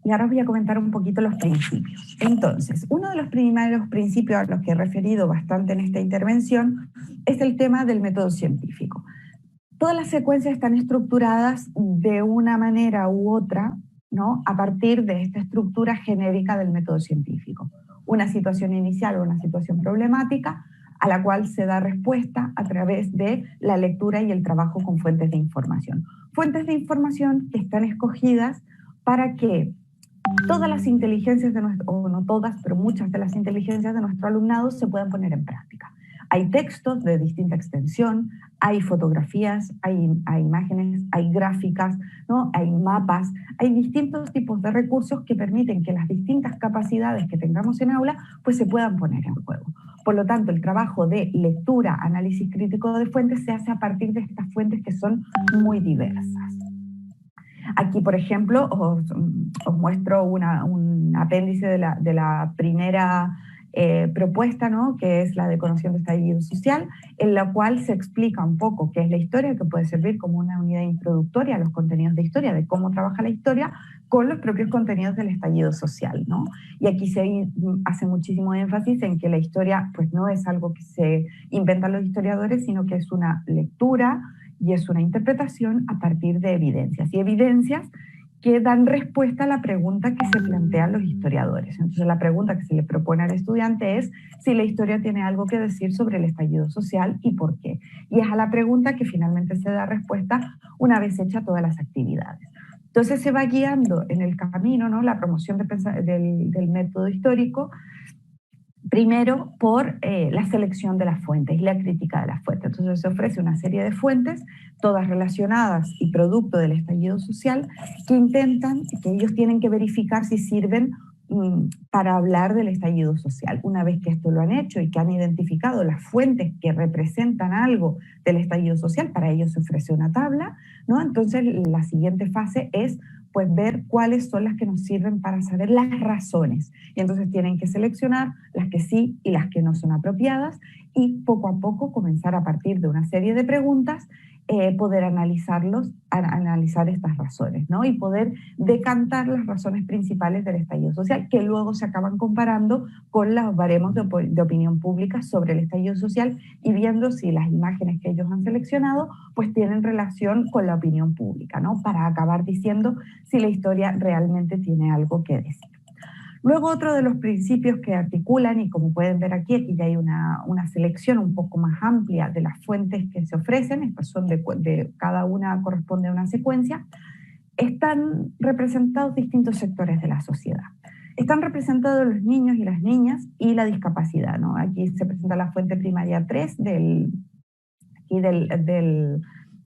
Y ahora os voy a comentar un poquito los principios. Entonces, uno de los primeros principios a los que he referido bastante en esta intervención es el tema del método científico. Todas las secuencias están estructuradas de una manera u otra, ¿no?, a partir de esta estructura genérica del método científico. Una situación inicial o una situación problemática a la cual se da respuesta a través de la lectura y el trabajo con fuentes de información. Fuentes de información que están escogidas para que todas las inteligencias de nuestro, o no todas, pero muchas de las inteligencias de nuestro alumnado se puedan poner en práctica. Hay textos de distinta extensión, hay fotografías, hay imágenes, hay gráficas, ¿no?, hay mapas, hay distintos tipos de recursos que permiten que las distintas capacidades que tengamos en aula pues se puedan poner en juego. Por lo tanto, el trabajo de lectura, análisis crítico de fuentes se hace a partir de estas fuentes que son muy diversas. Aquí, por ejemplo, os muestro un apéndice de la primera propuesta, ¿no?, que es la de Conociendo el estallido social, en la cual se explica un poco qué es la historia, que puede servir como una unidad introductoria a los contenidos de historia, de cómo trabaja la historia con los propios contenidos del estallido social, ¿no? Y aquí se hace muchísimo énfasis en que la historia pues no es algo que se inventan los historiadores, sino que es una lectura y es una interpretación a partir de evidencias, y evidencias que dan respuesta a la pregunta que se plantean los historiadores. Entonces, la pregunta que se le propone al estudiante es si la historia tiene algo que decir sobre el estallido social y por qué. Y es a la pregunta que finalmente se da respuesta una vez hecha todas las actividades. Entonces, se va guiando en el camino, ¿no?, la promoción del método histórico, primero por la selección de las fuentes y la crítica de las fuentes. Entonces se ofrece una serie de fuentes, todas relacionadas y producto del estallido social, que ellos tienen que verificar si sirven para hablar del estallido social. Una vez que esto lo han hecho y que han identificado las fuentes que representan algo del estallido social, para ello se ofrece una tabla, ¿no? Entonces la siguiente fase es pues ver cuáles son las que nos sirven para saber las razones. Y entonces tienen que seleccionar las que sí y las que no son apropiadas, y poco a poco comenzar a partir de una serie de preguntas poder analizar estas razones, ¿no? Y poder decantar las razones principales del estallido social, que luego se acaban comparando con los baremos de opinión pública sobre el estallido social y viendo si las imágenes que ellos han seleccionado pues tienen relación con la opinión pública, ¿no?, para acabar diciendo si la historia realmente tiene algo que decir. Luego, otro de los principios que articulan, y como pueden ver aquí ya hay una selección un poco más amplia de las fuentes que se ofrecen, estas son de cada una corresponde a una secuencia, están representados distintos sectores de la sociedad. Están representados los niños y las niñas y la discapacidad, ¿no? Aquí se presenta la fuente primaria 3 del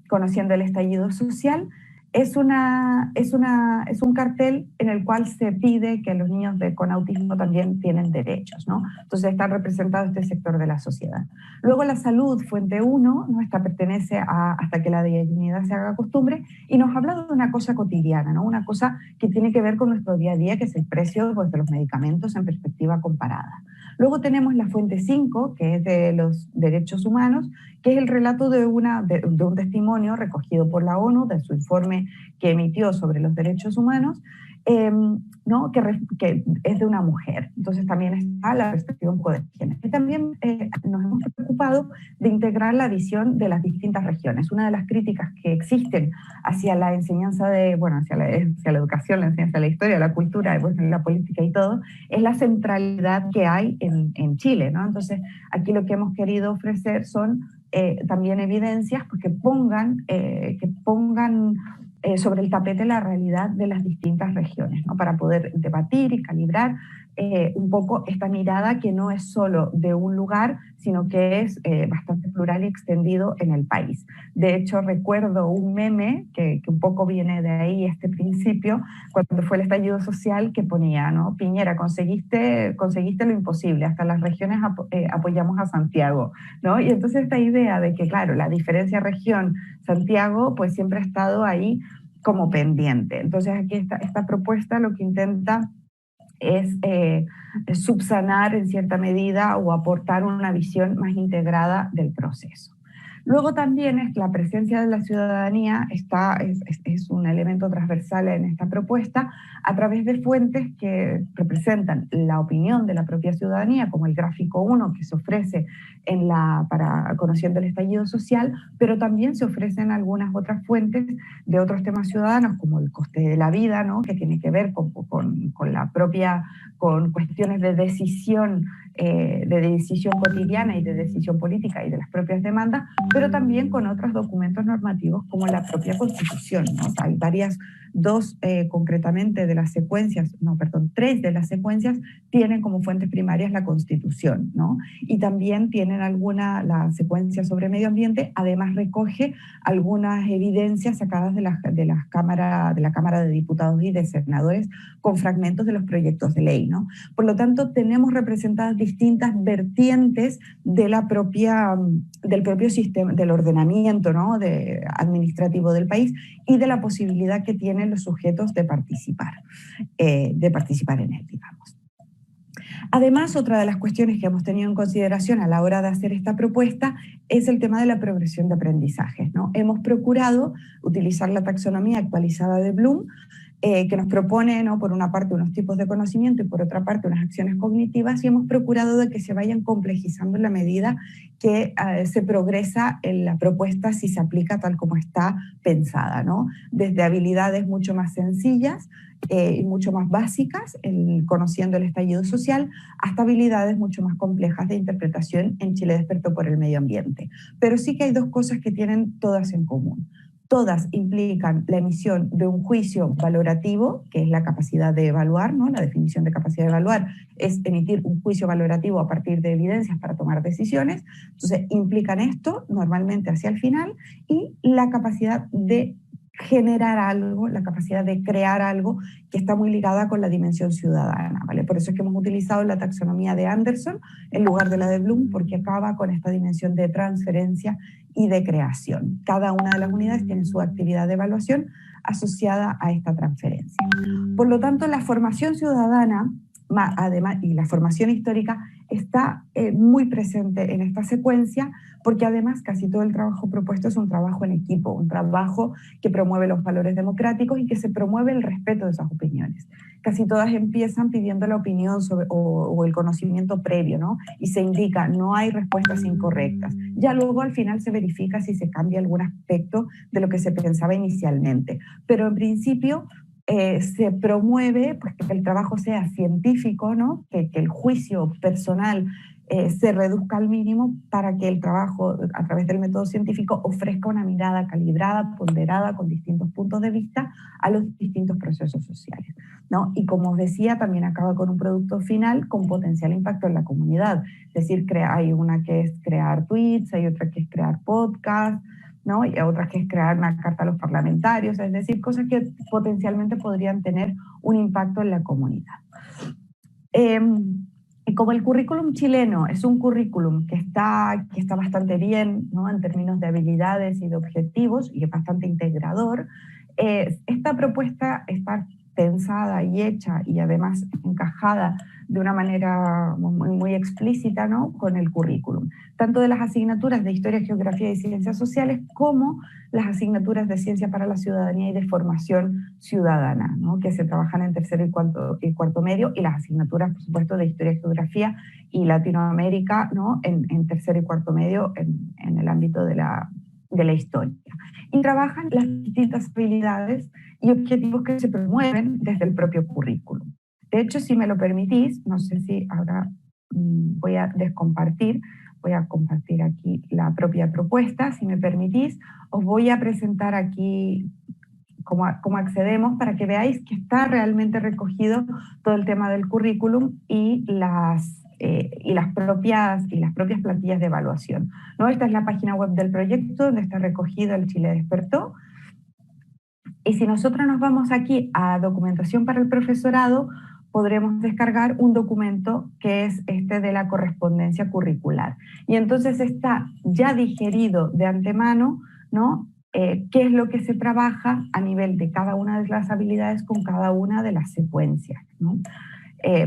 Conociendo el estallido social. Es un cartel en el cual se pide que los niños con autismo también tienen derechos, ¿no? Entonces está representado este sector de la sociedad. Luego la salud, fuente 1, ¿no?, esta pertenece a Hasta que la dignidad se haga costumbre, y nos habla de una cosa cotidiana, ¿no?, una cosa que tiene que ver con nuestro día a día, que es el precio pues, de los medicamentos en perspectiva comparada. Luego tenemos la fuente 5, que es de los derechos humanos, que es el relato de un testimonio recogido por la ONU, de su informe que emitió sobre los derechos humanos, ¿no?, que es de una mujer. Entonces también está la perspectiva un poco de género. Y también nos hemos preocupado de integrar la visión de las distintas regiones. Una de las críticas que existen hacia la enseñanza hacia la educación, la enseñanza de la historia, la cultura, la política y todo, es la centralidad que hay en Chile, ¿no? Entonces aquí lo que hemos querido ofrecer son también evidencias pues, que pongan sobre el tapete la realidad de las distintas regiones, ¿no?, para poder debatir y calibrar un poco esta mirada que no es solo de un lugar, sino que es bastante plural y extendido en el país. De hecho, recuerdo un meme que un poco viene de ahí, este principio, cuando fue el estallido social, que ponía, ¿no?, Piñera, conseguiste lo imposible, hasta las regiones apoyamos a Santiago, ¿no? Y entonces esta idea de que, claro, la diferencia región-Santiago, pues siempre ha estado ahí como pendiente. Entonces aquí esta propuesta lo que intenta es subsanar en cierta medida o aportar una visión más integrada del proceso. Luego también es la presencia de la ciudadanía es un elemento transversal en esta propuesta a través de fuentes que representan la opinión de la propia ciudadanía, como el gráfico 1 que se ofrece para Conociendo el Estallido Social, pero también se ofrecen algunas otras fuentes de otros temas ciudadanos, como el coste de la vida, ¿no? Que tiene que ver con cuestiones de decisión cotidiana y de decisión política y de las propias demandas, pero también con otros documentos normativos como la propia Constitución, ¿no? O sea, hay concretamente de las secuencias, tres de las secuencias tienen como fuentes primarias la Constitución, ¿no? Y también tienen la secuencia sobre medio ambiente, además recoge algunas evidencias sacadas de la Cámara de Diputados y de Senadores con fragmentos de los proyectos de ley, ¿no? Por lo tanto, tenemos representadas distintas vertientes del propio sistema, del ordenamiento, ¿no? Administrativo del país y de la posibilidad que tienen los sujetos de participar en él, digamos. Además, otra de las cuestiones que hemos tenido en consideración a la hora de hacer esta propuesta es el tema de la progresión de aprendizajes, ¿no? Hemos procurado utilizar la taxonomía actualizada de Bloom, que nos propone, ¿no? Por una parte unos tipos de conocimiento y por otra parte unas acciones cognitivas, y hemos procurado de que se vayan complejizando en la medida que se progresa en la propuesta si se aplica tal como está pensada, ¿no? Desde habilidades mucho más sencillas y mucho más básicas, conociendo el estallido social, hasta habilidades mucho más complejas de interpretación en Chile Despertó por el Medio Ambiente. Pero sí que hay dos cosas que tienen todas en común. Todas implican la emisión de un juicio valorativo, que es la capacidad de evaluar, ¿no? La definición de capacidad de evaluar es emitir un juicio valorativo a partir de evidencias para tomar decisiones. Entonces, implican esto normalmente hacia el final, y la capacidad de generar algo, la capacidad de crear algo que está muy ligada con la dimensión ciudadana, ¿vale? Por eso es que hemos utilizado la taxonomía de Anderson en lugar de la de Bloom, porque acaba con esta dimensión de transferencia y de creación. Cada una de las unidades tiene su actividad de evaluación asociada a esta transferencia. Por lo tanto, la formación ciudadana, además, y la formación histórica está muy presente en esta secuencia, porque además casi todo el trabajo propuesto es un trabajo en equipo, un trabajo que promueve los valores democráticos y que se promueve el respeto de esas opiniones. Casi todas empiezan pidiendo la opinión o el conocimiento previo, ¿no? Y se indica, no hay respuestas incorrectas. Ya luego al final se verifica si se cambia algún aspecto de lo que se pensaba inicialmente. Pero en principio se promueve pues, que el trabajo sea científico, ¿no? Que el juicio personal se reduzca al mínimo para que el trabajo a través del método científico ofrezca una mirada calibrada, ponderada, con distintos puntos de vista a los distintos procesos sociales, ¿no? Y como os decía, también acaba con un producto final con potencial impacto en la comunidad. Es decir, hay una que es crear tweets, hay otra que es crear podcasts, ¿no? Y otras que es crear una carta a los parlamentarios, es decir, cosas que potencialmente podrían tener un impacto en la comunidad. Y como el currículum chileno es un currículum que está bastante bien, ¿no? En términos de habilidades y de objetivos, y es bastante integrador, esta propuesta está pensada y hecha y además encajada de una manera muy explícita, ¿no? Con el currículum, tanto de las asignaturas de Historia, Geografía y Ciencias Sociales como las asignaturas de Ciencia para la Ciudadanía y de Formación Ciudadana, ¿no? Que se trabajan en tercero y cuarto medio, y las asignaturas, por supuesto, de Historia, Geografía y Latinoamérica, ¿no? En tercero y cuarto medio en el ámbito de la historia. Y trabajan las distintas habilidades y objetivos que se promueven desde el propio currículum. De hecho, si me lo permitís, no sé si ahora voy a compartir aquí la propia propuesta, si me permitís, os voy a presentar aquí cómo accedemos para que veáis que está realmente recogido todo el tema del currículum y las propias plantillas de evaluación, ¿no? Esta es la página web del proyecto donde está recogido el Chile Despertó. Y si nosotros nos vamos aquí a documentación para el profesorado, podremos descargar un documento que es este de la correspondencia curricular. Y entonces está ya digerido de antemano, ¿no? Qué es lo que se trabaja a nivel de cada una de las habilidades con cada una de las secuencias, ¿no?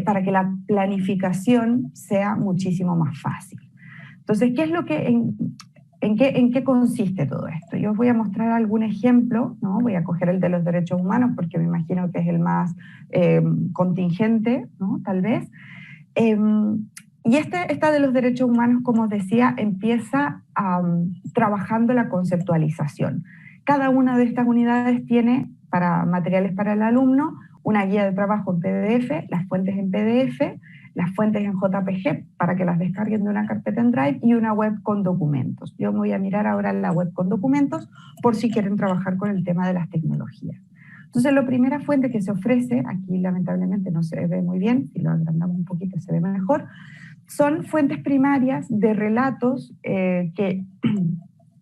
Para que la planificación sea muchísimo más fácil. Entonces, ¿qué es lo que ¿En qué consiste todo esto? Yo os voy a mostrar algún ejemplo, ¿no? Voy a coger el de los derechos humanos porque me imagino que es el más contingente, ¿no? Tal vez. Y esta de los derechos humanos, como os decía, empieza trabajando la conceptualización. Cada una de estas unidades tiene para materiales para el alumno una guía de trabajo en PDF, las fuentes en PDF, las fuentes en JPG para que las descarguen de una carpeta en Drive y una web con documentos. Yo voy a mirar ahora la web con documentos por si quieren trabajar con el tema de las tecnologías. Entonces, la primera fuente que se ofrece, aquí lamentablemente no se ve muy bien, si lo agrandamos un poquito se ve mejor, son fuentes primarias de relatos que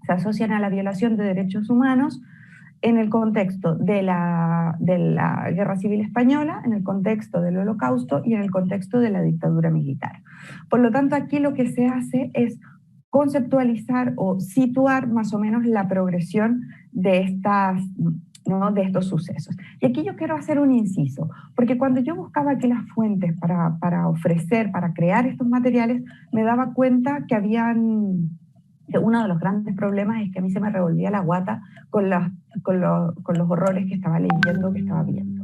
se asocian a la violación de derechos humanos en el contexto de la Guerra Civil Española, en el contexto del Holocausto y en el contexto de la dictadura militar. Por lo tanto, aquí lo que se hace es conceptualizar o situar más o menos la progresión de estos sucesos. Y aquí yo quiero hacer un inciso, porque cuando yo buscaba aquí las fuentes para ofrecer, para crear estos materiales, me daba cuenta que uno de los grandes problemas es que a mí se me revolvía la guata con los horrores que estaba leyendo, que estaba viendo.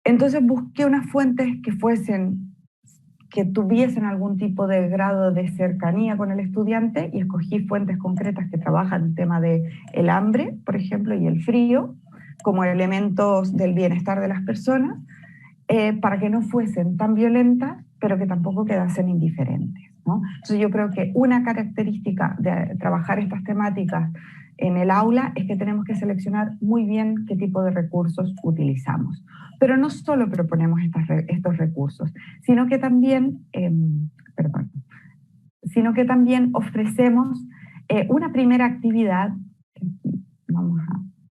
Entonces busqué unas fuentes que tuviesen algún tipo de grado de cercanía con el estudiante y escogí fuentes concretas que trabajan el tema del hambre, por ejemplo, y el frío, como elementos del bienestar de las personas, para que no fuesen tan violentas, pero que tampoco quedasen indiferentes, ¿no? Entonces yo creo que una característica de trabajar estas temáticas en el aula es que tenemos que seleccionar muy bien qué tipo de recursos utilizamos. Pero no solo proponemos estos recursos, sino que también, ofrecemos una primera actividad,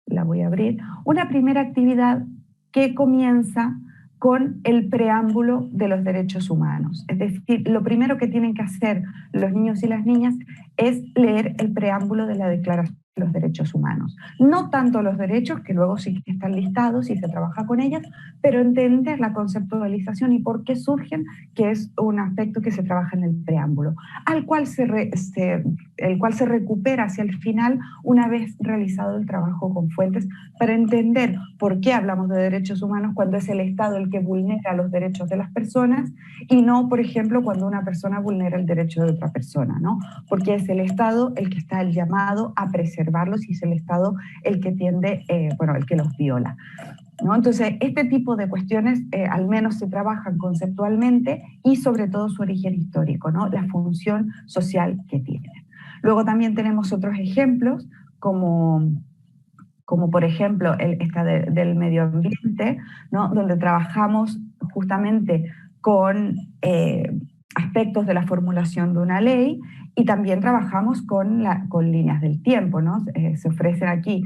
la voy a abrir, una primera actividad que comienza con el preámbulo de los derechos humanos. Es decir, lo primero que tienen que hacer los niños y las niñas es leer el preámbulo de la Declaración de los Derechos Humanos. No tanto los derechos, que luego sí que están listados y se trabaja con ellas, pero entender la conceptualización y por qué surgen, que es un aspecto que se trabaja en el preámbulo, el cual se recupera hacia el final una vez realizado el trabajo con fuentes para entender por qué hablamos de derechos humanos cuando es el Estado el que vulnera los derechos de las personas y no, por ejemplo, cuando una persona vulnera el derecho de otra persona, ¿no? Porque es el Estado el que está llamado a preservarlos y es el Estado el que el que los viola, ¿no? Entonces, este tipo de cuestiones al menos se trabajan conceptualmente y sobre todo su origen histórico, ¿no? La función social que tienen. Luego también tenemos otros ejemplos como por ejemplo esta del medio ambiente, ¿no? Donde trabajamos justamente con aspectos de la formulación de una ley y también trabajamos con líneas del tiempo, ¿no? Se ofrecen aquí,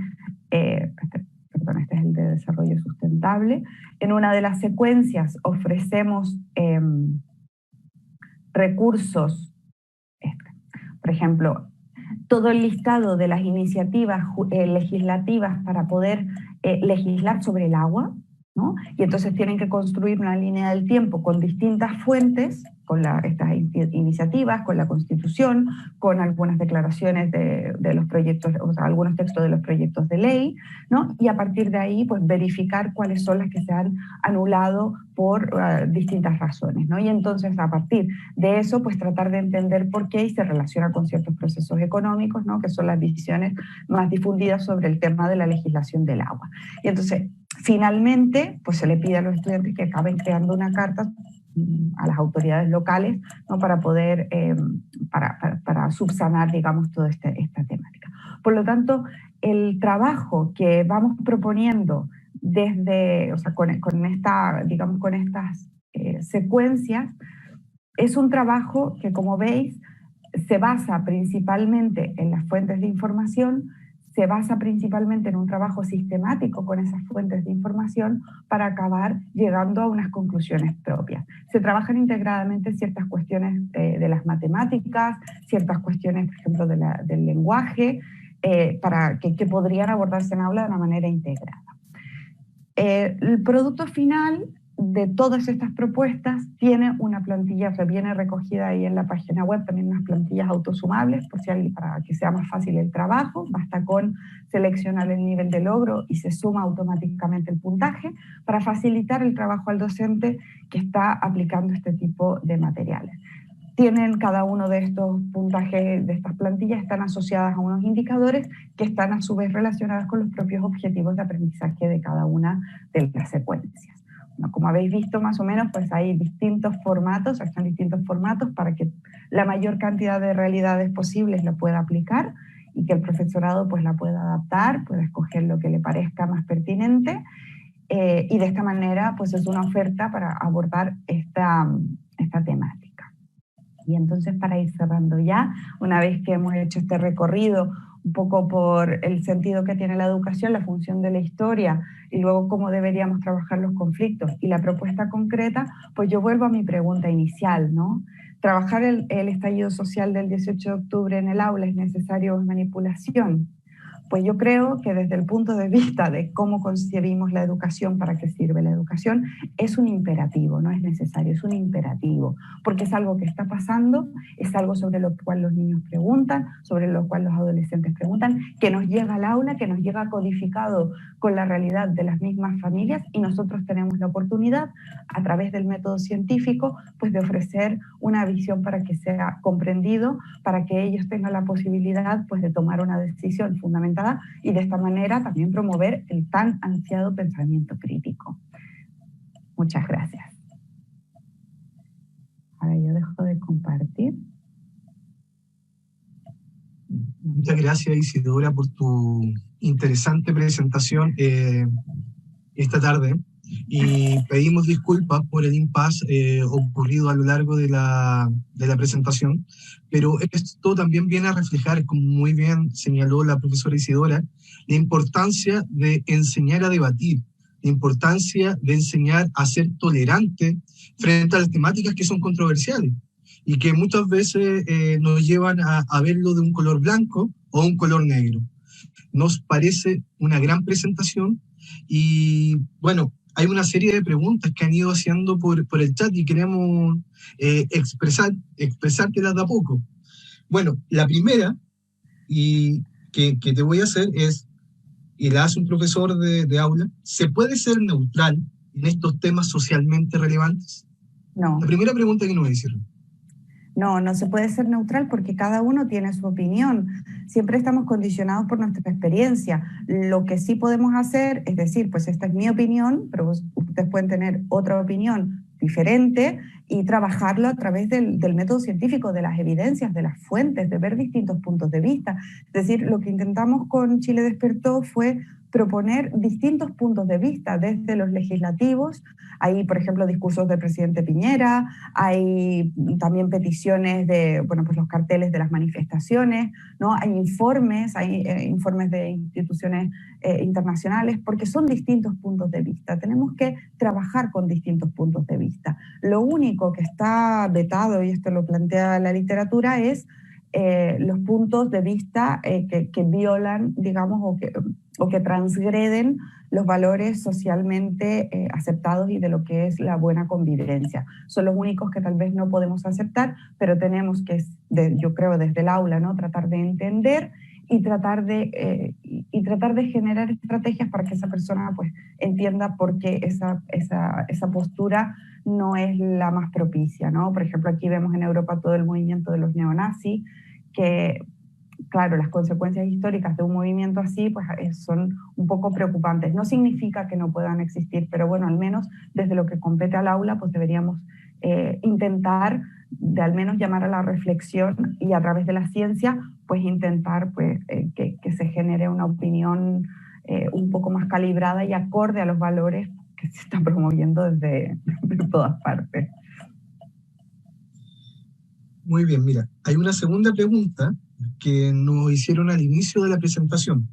este es el de desarrollo sustentable. En una de las secuencias ofrecemos recursos, por ejemplo, todo el listado de las iniciativas legislativas para poder legislar sobre el agua, ¿no? Y entonces tienen que construir una línea del tiempo con distintas fuentes, con estas iniciativas, con la Constitución, con algunas declaraciones de los proyectos, o sea, algunos textos de los proyectos de ley, ¿no? Y a partir de ahí, pues verificar cuáles son las que se han anulado por distintas razones, ¿no? Y entonces a partir de eso, pues tratar de entender por qué y se relaciona con ciertos procesos económicos, ¿no? Que son las visiones más difundidas sobre el tema de la legislación del agua. Y entonces, finalmente, pues se le pide a los estudiantes que acaben creando una carta a las autoridades locales, ¿no? Para poder, para subsanar, digamos, toda esta temática. Por lo tanto, el trabajo que vamos proponiendo con estas secuencias, es un trabajo que, como veis, se basa principalmente en las fuentes de información, se basa principalmente en un trabajo sistemático con esas fuentes de información para acabar llegando a unas conclusiones propias. Se trabajan integradamente ciertas cuestiones de las matemáticas, ciertas cuestiones, por ejemplo, del lenguaje, para que podrían abordarse en aula de una manera integrada. El producto final de todas estas propuestas tiene una plantilla que viene recogida ahí en la página web, también unas plantillas autosumables, por si alguien, para que sea más fácil el trabajo. Basta con seleccionar el nivel de logro y se suma automáticamente el puntaje para facilitar el trabajo al docente que está aplicando este tipo de materiales. Tienen cada uno de estos puntajes, de estas plantillas, están asociadas a unos indicadores que están a su vez relacionados con los propios objetivos de aprendizaje de cada una de las secuencias. Bueno, como habéis visto más o menos, pues hay distintos formatos, están distintos formatos para que la mayor cantidad de realidades posibles la pueda aplicar y que el profesorado pues la pueda adaptar, pueda escoger lo que le parezca más pertinente, y de esta manera pues es una oferta para abordar esta temática. Y entonces, para ir cerrando ya, una vez que hemos hecho este recorrido un poco por el sentido que tiene la educación, la función de la historia y luego cómo deberíamos trabajar los conflictos y la propuesta concreta, pues yo vuelvo a mi pregunta inicial, ¿no? ¿Trabajar el estallido social del 18 de octubre en el aula es necesario o es manipulación? Pues yo creo que desde el punto de vista de cómo concebimos la educación, para qué sirve la educación, es un imperativo, no es necesario, es un imperativo, porque es algo que está pasando, es algo sobre lo cual los niños preguntan, sobre lo cual los adolescentes preguntan, que nos llega al aula, que nos llega codificado con la realidad de las mismas familias, y nosotros tenemos la oportunidad, a través del método científico, pues de ofrecer una visión para que sea comprendido, para que ellos tengan la posibilidad pues de tomar una decisión fundamental y de esta manera también promover el tan ansiado pensamiento crítico. Muchas gracias. Ahora yo dejo de compartir. Muchas gracias, Isidora, por tu interesante presentación esta tarde. Y pedimos disculpas por el impasse ocurrido a lo largo de la presentación, pero esto también viene a reflejar, como muy bien señaló la profesora Isidora, la importancia de enseñar a debatir, la importancia de enseñar a ser tolerante frente a las temáticas que son controversiales y que muchas veces nos llevan a verlo de un color blanco o un color negro. Nos parece una gran presentación y, bueno, hay una serie de preguntas que han ido haciendo por el chat y queremos expresártelas de a poco. Bueno, la primera y que te voy a hacer es, y la hace un profesor de aula, ¿se puede ser neutral en estos temas socialmente relevantes? No. La primera pregunta que nos hicieron. No, no se puede ser neutral porque cada uno tiene su opinión. Siempre estamos condicionados por nuestra experiencia. Lo que sí podemos hacer es decir, pues esta es mi opinión, pero ustedes pueden tener otra opinión diferente y trabajarlo a través del método científico, de las evidencias, de las fuentes, de ver distintos puntos de vista. Es decir, lo que intentamos con Chile Despertó fue proponer distintos puntos de vista, desde los legislativos. Hay, por ejemplo, discursos del presidente Piñera, hay también peticiones de, bueno, pues los carteles de las manifestaciones, ¿no? Hay informes de instituciones internacionales, porque son distintos puntos de vista. Tenemos que trabajar con distintos puntos de vista. Lo único que está vetado, y esto lo plantea la literatura, es los puntos de vista que violan, digamos, o que transgreden los valores socialmente aceptados y de lo que es la buena convivencia. Son los únicos que tal vez no podemos aceptar, pero tenemos que, yo creo, desde el aula, ¿no?, tratar de entender y tratar de generar estrategias para que esa persona pues entienda por qué esa postura no es la más propicia, ¿no? Por ejemplo, aquí vemos en Europa todo el movimiento de los neonazis, que claro, las consecuencias históricas de un movimiento así pues son un poco preocupantes. No significa que no puedan existir, pero bueno, al menos desde lo que compete al aula pues deberíamos intentar de al menos llamar a la reflexión y a través de la ciencia pues intentar pues, que se genere una opinión un poco más calibrada y acorde a los valores que se están promoviendo desde todas partes. Muy bien, mira, hay una segunda pregunta que nos hicieron al inicio de la presentación.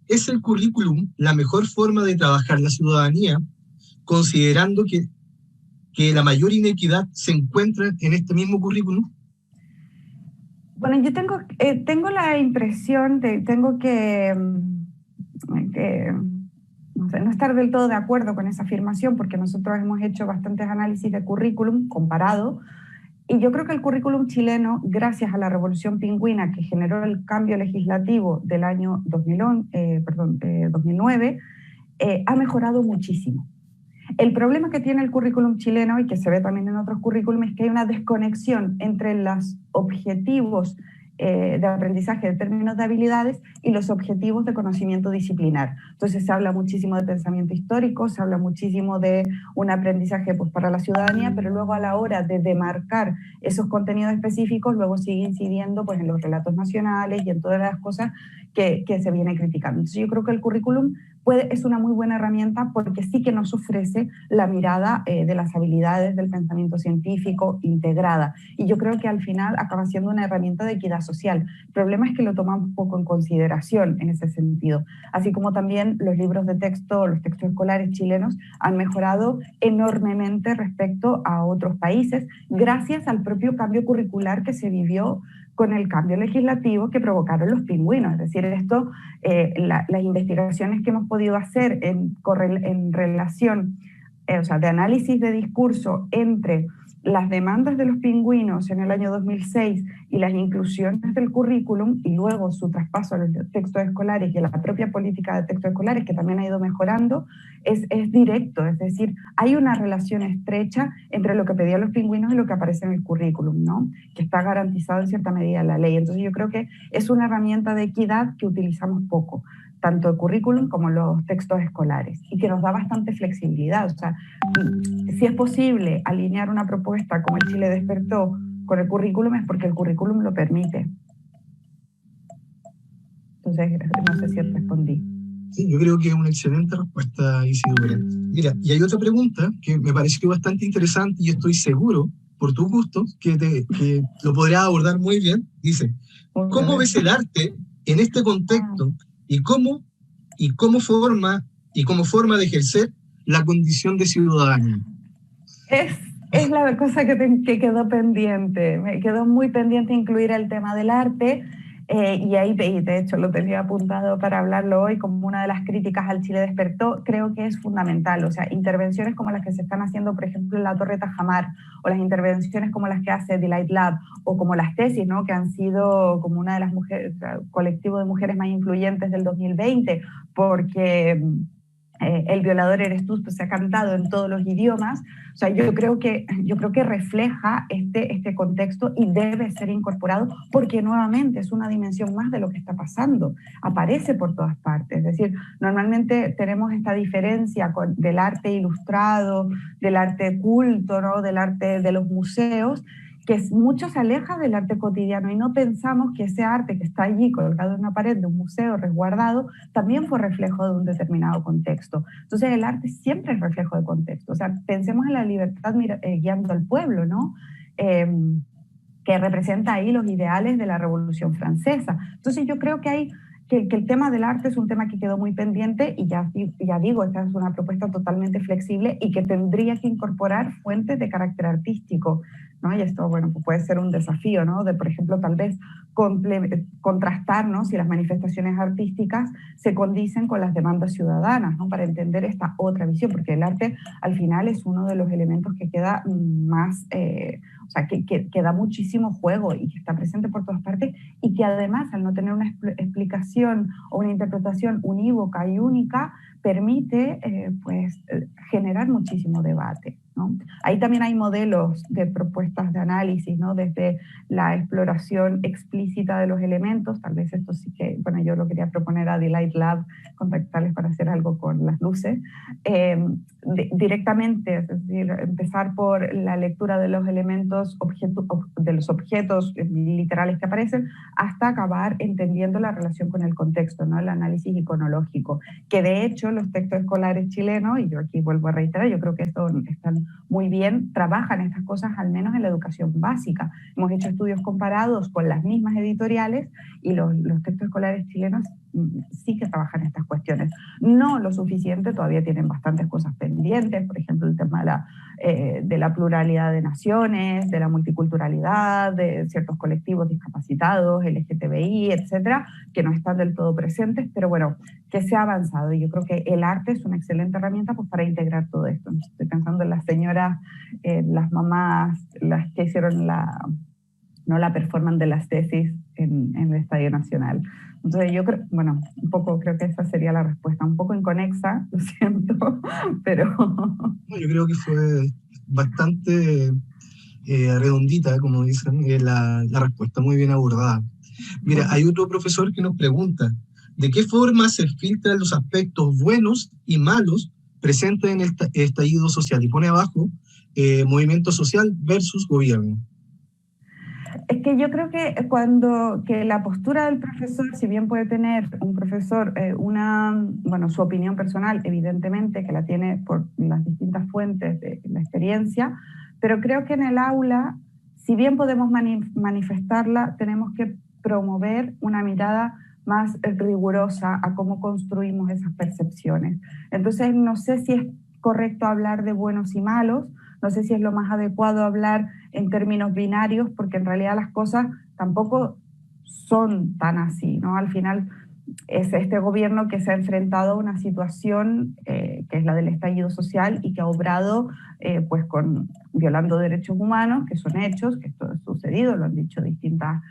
¿Es el currículum la mejor forma de trabajar la ciudadanía, considerando que la mayor inequidad se encuentra en este mismo currículum? Bueno, yo tengo la impresión tengo que no estar del todo de acuerdo con esa afirmación, porque nosotros hemos hecho bastantes análisis de currículum comparado, y yo creo que el currículum chileno, gracias a la Revolución Pingüina que generó el cambio legislativo del año 2009, ha mejorado muchísimo. El problema que tiene el currículum chileno, y que se ve también en otros currículums, es que hay una desconexión entre los objetivos de aprendizaje de términos de habilidades y los objetivos de conocimiento disciplinar. Entonces se habla muchísimo de pensamiento histórico, se habla muchísimo de un aprendizaje pues, para la ciudadanía, pero luego a la hora de demarcar esos contenidos específicos, luego sigue incidiendo pues, en los relatos nacionales y en todas las cosas que se viene criticando. Entonces yo creo que el currículum es una muy buena herramienta porque sí que nos ofrece la mirada de las habilidades del pensamiento científico integrada. Y yo creo que al final acaba siendo una herramienta de equidad social. El problema es que lo tomamos poco en consideración en ese sentido. Así como también los libros de texto, los textos escolares chilenos han mejorado enormemente respecto a otros países gracias al propio cambio curricular que se vivió con el cambio legislativo que provocaron los pingüinos. Es decir, esto, las investigaciones que hemos podido hacer en relación, o sea, de análisis de discurso entre las demandas de los pingüinos en el año 2006 y las inclusiones del currículum y luego su traspaso a los textos escolares y a la propia política de textos escolares que también ha ido mejorando, es directo. Es decir, hay una relación estrecha entre lo que pedían los pingüinos y lo que aparece en el currículum, ¿no? Que está garantizado en cierta medida en la ley. Entonces yo creo que es una herramienta de equidad que utilizamos poco, tanto el currículum como los textos escolares, y que nos da bastante flexibilidad. O sea, si es posible alinear una propuesta como el Chile Despertó con el currículum es porque el currículum lo permite. Entonces, no sé si respondí. Sí, yo creo que es una excelente respuesta, Isidora. Mira, y hay otra pregunta que me pareció bastante interesante y estoy seguro, por tus gustos, que lo podrás abordar muy bien. Dice, ¿cómo ves el arte en este contexto y como forma de ejercer la condición de ciudadanía? Es la cosa que quedó pendiente. Me quedó muy pendiente incluir el tema del arte. Y ahí, de hecho, lo tenía apuntado para hablarlo hoy como una de las críticas al Chile Despertó. Creo que es fundamental. O sea, intervenciones como las que se están haciendo, por ejemplo, en la Torre Tajamar, o las intervenciones como las que hace Delight Lab, o como las tesis, ¿no? Que han sido como una de las mujeres, colectivo de mujeres más influyentes del 2020, porque El violador eres tú, pues se ha cantado en todos los idiomas. O sea, yo creo que refleja este contexto y debe ser incorporado porque nuevamente es una dimensión más de lo que está pasando. Aparece por todas partes. Es decir, normalmente tenemos esta diferencia del arte ilustrado, del arte culto, ¿no? Del arte de los museos, que mucho se aleja del arte cotidiano y no pensamos que ese arte que está allí colgado en una pared de un museo resguardado también fue reflejo de un determinado contexto. Entonces el arte siempre es reflejo de contexto. O sea, pensemos en la libertad guiando al pueblo, ¿no? Que representa ahí los ideales de la Revolución Francesa. Entonces yo creo que el tema del arte es un tema que quedó muy pendiente y ya digo, esta es una propuesta totalmente flexible y que tendría que incorporar fuentes de carácter artístico, ¿no? Y esto, bueno, pues puede ser un desafío, ¿no? De, por ejemplo, tal vez contrastar, ¿no? Si las manifestaciones artísticas se condicen con las demandas ciudadanas, ¿no? Para entender esta otra visión, porque el arte al final es uno de los elementos que queda más, o sea, que da muchísimo juego y que está presente por todas partes y que además, al no tener una explicación o una interpretación unívoca y única, permite generar muchísimo debate, ¿no? Ahí también hay modelos de propuestas de análisis, ¿no? Desde la exploración explícita de los elementos, tal vez esto sí que, bueno, yo lo quería proponer a Delight Lab, contactarles para hacer algo con las luces, directamente, es decir, empezar por la lectura de los elementos, de los objetos literales que aparecen, hasta acabar entendiendo la relación con el contexto, ¿no? El análisis iconológico, que de hecho los textos escolares chilenos, y yo aquí vuelvo a reiterar, yo creo que están muy bien, trabajan estas cosas al menos en la educación básica. Hemos hecho estudios comparados con las mismas editoriales y los textos escolares chilenos sí que trabajan estas cuestiones. No lo suficiente, todavía tienen bastantes cosas pendientes, pendientes, por ejemplo, el tema de la pluralidad de naciones, de la multiculturalidad, de ciertos colectivos discapacitados, LGTBI, etcétera, que no están del todo presentes, pero bueno, que se ha avanzado. Y yo creo que el arte es una excelente herramienta pues, para integrar todo esto. Estoy pensando en las señoras, las mamás, las que hicieron la performance de las tesis en el Estadio Nacional. Entonces yo creo, bueno, un poco creo que esa sería la respuesta, un poco inconexa, lo siento, pero... Yo creo que fue bastante redondita, como dicen, la respuesta muy bien abordada. Mira, hay otro profesor que nos pregunta, ¿de qué forma se filtran los aspectos buenos y malos presentes en el estallido social? Y pone abajo, movimiento social versus gobierno. Es que yo creo que que la postura del profesor, si bien puede tener un profesor su opinión personal, evidentemente, que la tiene por las distintas fuentes de la experiencia, pero creo que en el aula, si bien podemos manifestarla, tenemos que promover una mirada más rigurosa a cómo construimos esas percepciones. Entonces, no sé si es correcto hablar de buenos y malos, no sé si es lo más adecuado hablar en términos binarios, porque en realidad las cosas tampoco son tan así, ¿no? Al final es este gobierno que se ha enfrentado a una situación que es la del estallido social y que ha obrado pues violando derechos humanos, que son hechos, que esto ha sucedido, lo han dicho distintas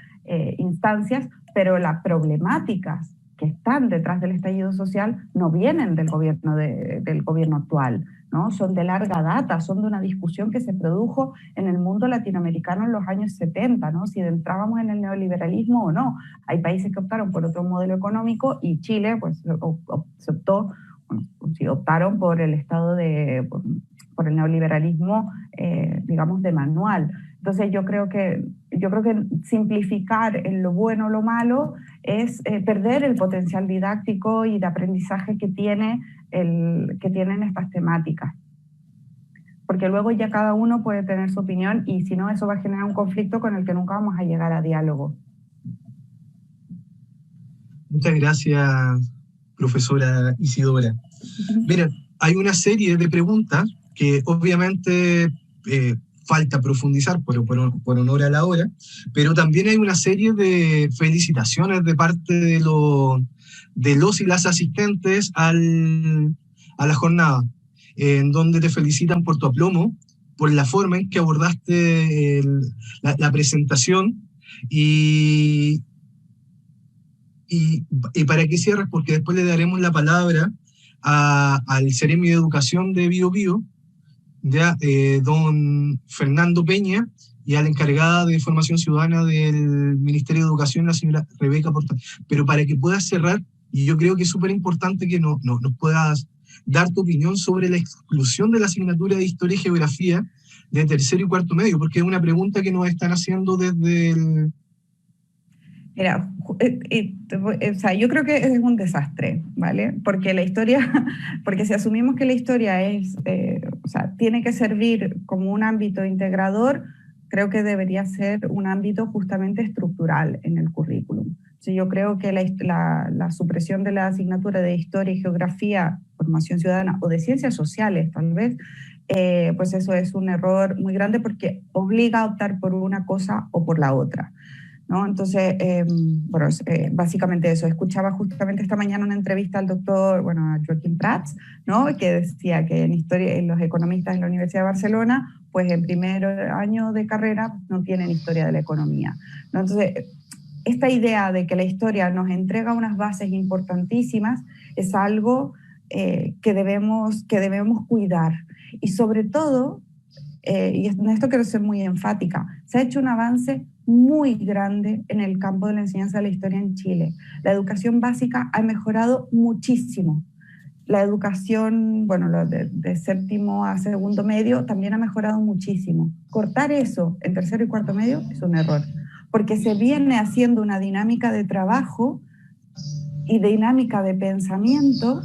instancias, pero las problemáticas que están detrás del estallido social no vienen del gobierno actual, ¿no? Son de larga data, son de una discusión que se produjo en el mundo latinoamericano en los años 70, ¿no? Si entrábamos en el neoliberalismo o no. Hay países que optaron por otro modelo económico y Chile pues, optaron por el estado por el neoliberalismo, digamos, de manual. Entonces yo creo que simplificar en lo bueno o lo malo es perder el potencial didáctico y de aprendizaje que tienen estas temáticas. Porque luego ya cada uno puede tener su opinión y si no, eso va a generar un conflicto con el que nunca vamos a llegar a diálogo. Muchas gracias, profesora Isidora. Mira, hay una serie de preguntas que obviamente falta profundizar por honor a la hora, pero también hay una serie de felicitaciones de parte de los y las asistentes a la jornada, en donde te felicitan por tu aplomo, por la forma en que abordaste la presentación y para que cierres, porque después le daremos la palabra al Ceremi de Educación de Bío Bío, ya, don Fernando Peña, y a la encargada de Formación Ciudadana del Ministerio de Educación, la señora Rebeca Portal. Pero para que puedas cerrar, y yo creo que es súper importante que nos puedas dar tu opinión sobre la exclusión de la asignatura de Historia y Geografía de tercero y cuarto medio, porque es una pregunta que nos están haciendo desde el... Mira, yo creo que es un desastre, ¿vale? Porque la historia, porque si asumimos que la historia tiene que servir como un ámbito integrador, creo que debería ser un ámbito justamente estructural en el currículum. Yo creo que la supresión de la asignatura de Historia y Geografía, Formación Ciudadana o de Ciencias Sociales, tal vez, pues eso es un error muy grande porque obliga a optar por una cosa o por la otra, ¿no? Entonces, básicamente eso. Escuchaba justamente esta mañana una entrevista al doctor, a Joaquín Prats, ¿no? Que decía que en los economistas de la Universidad de Barcelona, pues en primer año de carrera no tienen historia de la economía, ¿no? Entonces, esta idea de que la historia nos entrega unas bases importantísimas es algo que debemos cuidar. Y sobre todo, y en esto quiero ser muy enfática, se ha hecho un avance muy grande en el campo de la enseñanza de la historia en Chile. La educación básica ha mejorado muchísimo. La educación, de séptimo a segundo medio también ha mejorado muchísimo. Cortar eso en tercero y cuarto medio es un error, porque se viene haciendo una dinámica de trabajo y dinámica de pensamiento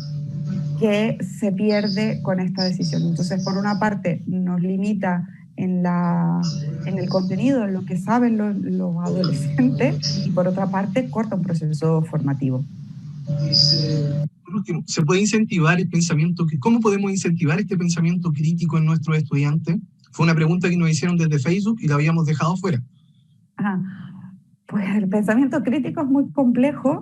que se pierde con esta decisión. Entonces, por una parte, nos limita en el contenido, en lo que saben los adolescentes, y por otra parte, corta un proceso formativo. Por último, ¿se puede incentivar el pensamiento? ¿Cómo podemos incentivar este pensamiento crítico en nuestros estudiantes? Fue una pregunta que nos hicieron desde Facebook y la habíamos dejado fuera. Pues el pensamiento crítico es muy complejo,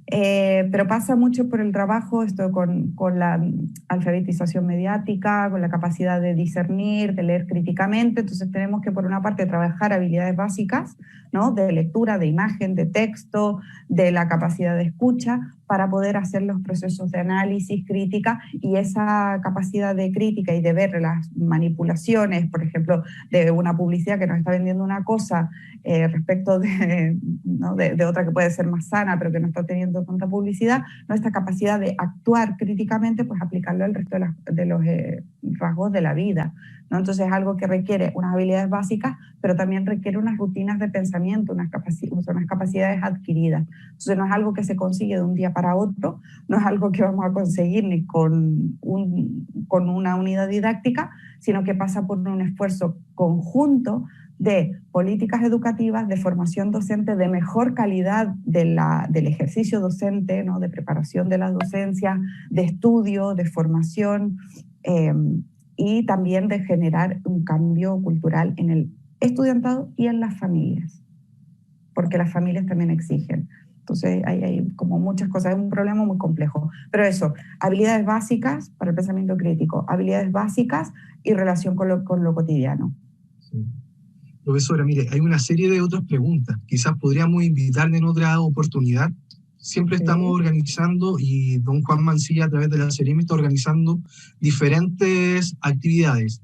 pero pasa mucho por el trabajo con la alfabetización mediática, con la capacidad de discernir, de leer críticamente. Entonces tenemos que, por una parte, trabajar habilidades básicas, ¿no? De lectura, de imagen, de texto, de la capacidad de escucha, para poder hacer los procesos de análisis, crítica, y esa capacidad de crítica y de ver las manipulaciones, por ejemplo, de una publicidad que nos está vendiendo una cosa respecto ¿no? de otra que puede ser más sana, pero que no está teniendo tanta publicidad, nuestra capacidad de actuar críticamente, pues aplicarlo al resto de los rasgos de la vida, ¿no? Entonces es algo que requiere unas habilidades básicas, pero también requiere unas rutinas de pensamiento, unas capacidades adquiridas. Entonces no es algo que se consigue de un día para otro, no es algo que vamos a conseguir ni con una unidad didáctica, sino que pasa por un esfuerzo conjunto de políticas educativas, de formación docente, de mejor calidad del ejercicio docente, ¿no? De preparación de la docencia, de estudio, de formación, y también de generar un cambio cultural en el estudiantado y en las familias, porque las familias también exigen. Entonces hay como muchas cosas, es un problema muy complejo. Pero eso, habilidades básicas para el pensamiento crítico, habilidades básicas y relación con lo cotidiano. Sí. Profesora, mire, hay una serie de otras preguntas. Quizás podríamos invitarle en otra oportunidad. Siempre estamos organizando, y don Juan Mancilla, a través de la Seremi, está organizando diferentes actividades.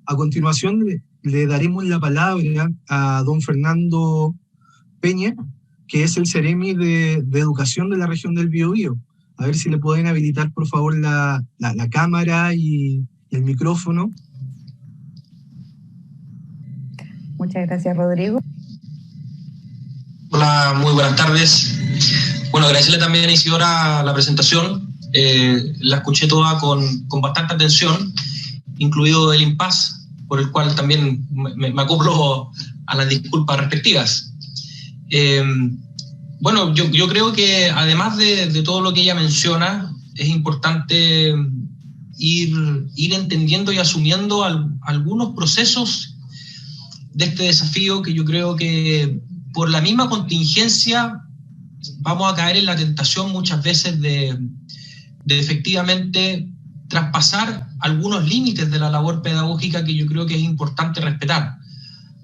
A continuación, le daremos la palabra a don Fernando Peña, que es el Seremi de Educación de la región del Biobío. A ver si le pueden habilitar, por favor, la cámara y el micrófono. Muchas gracias, Rodrigo. Hola, muy buenas tardes. Bueno, agradecerle también a Isidora la presentación. La escuché toda con bastante atención, incluido el impasse, por el cual también me acoplo a las disculpas respectivas. Bueno, yo creo que además de todo lo que ella menciona, es importante ir entendiendo y asumiendo algunos procesos de este desafío, que yo creo que por la misma contingencia vamos a caer en la tentación muchas veces de efectivamente traspasar algunos límites de la labor pedagógica, que yo creo que es importante respetar.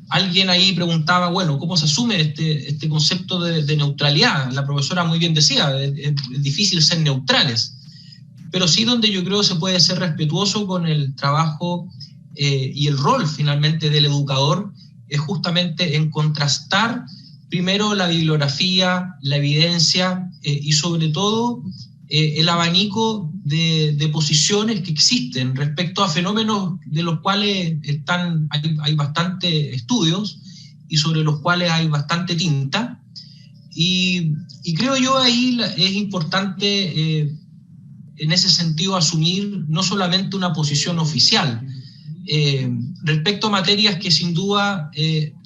Alguien ahí preguntaba, bueno, ¿cómo se asume este concepto de neutralidad? La profesora muy bien decía, es difícil ser neutrales, pero sí donde yo creo se puede ser respetuoso con el trabajo y el rol finalmente del educador, es justamente en contrastar primero la bibliografía, la evidencia y sobre todo el abanico de posiciones que existen respecto a fenómenos de los cuales hay bastante estudios y sobre los cuales hay bastante tinta. Y creo yo ahí es importante en ese sentido asumir no solamente una posición oficial, respecto a materias que sin duda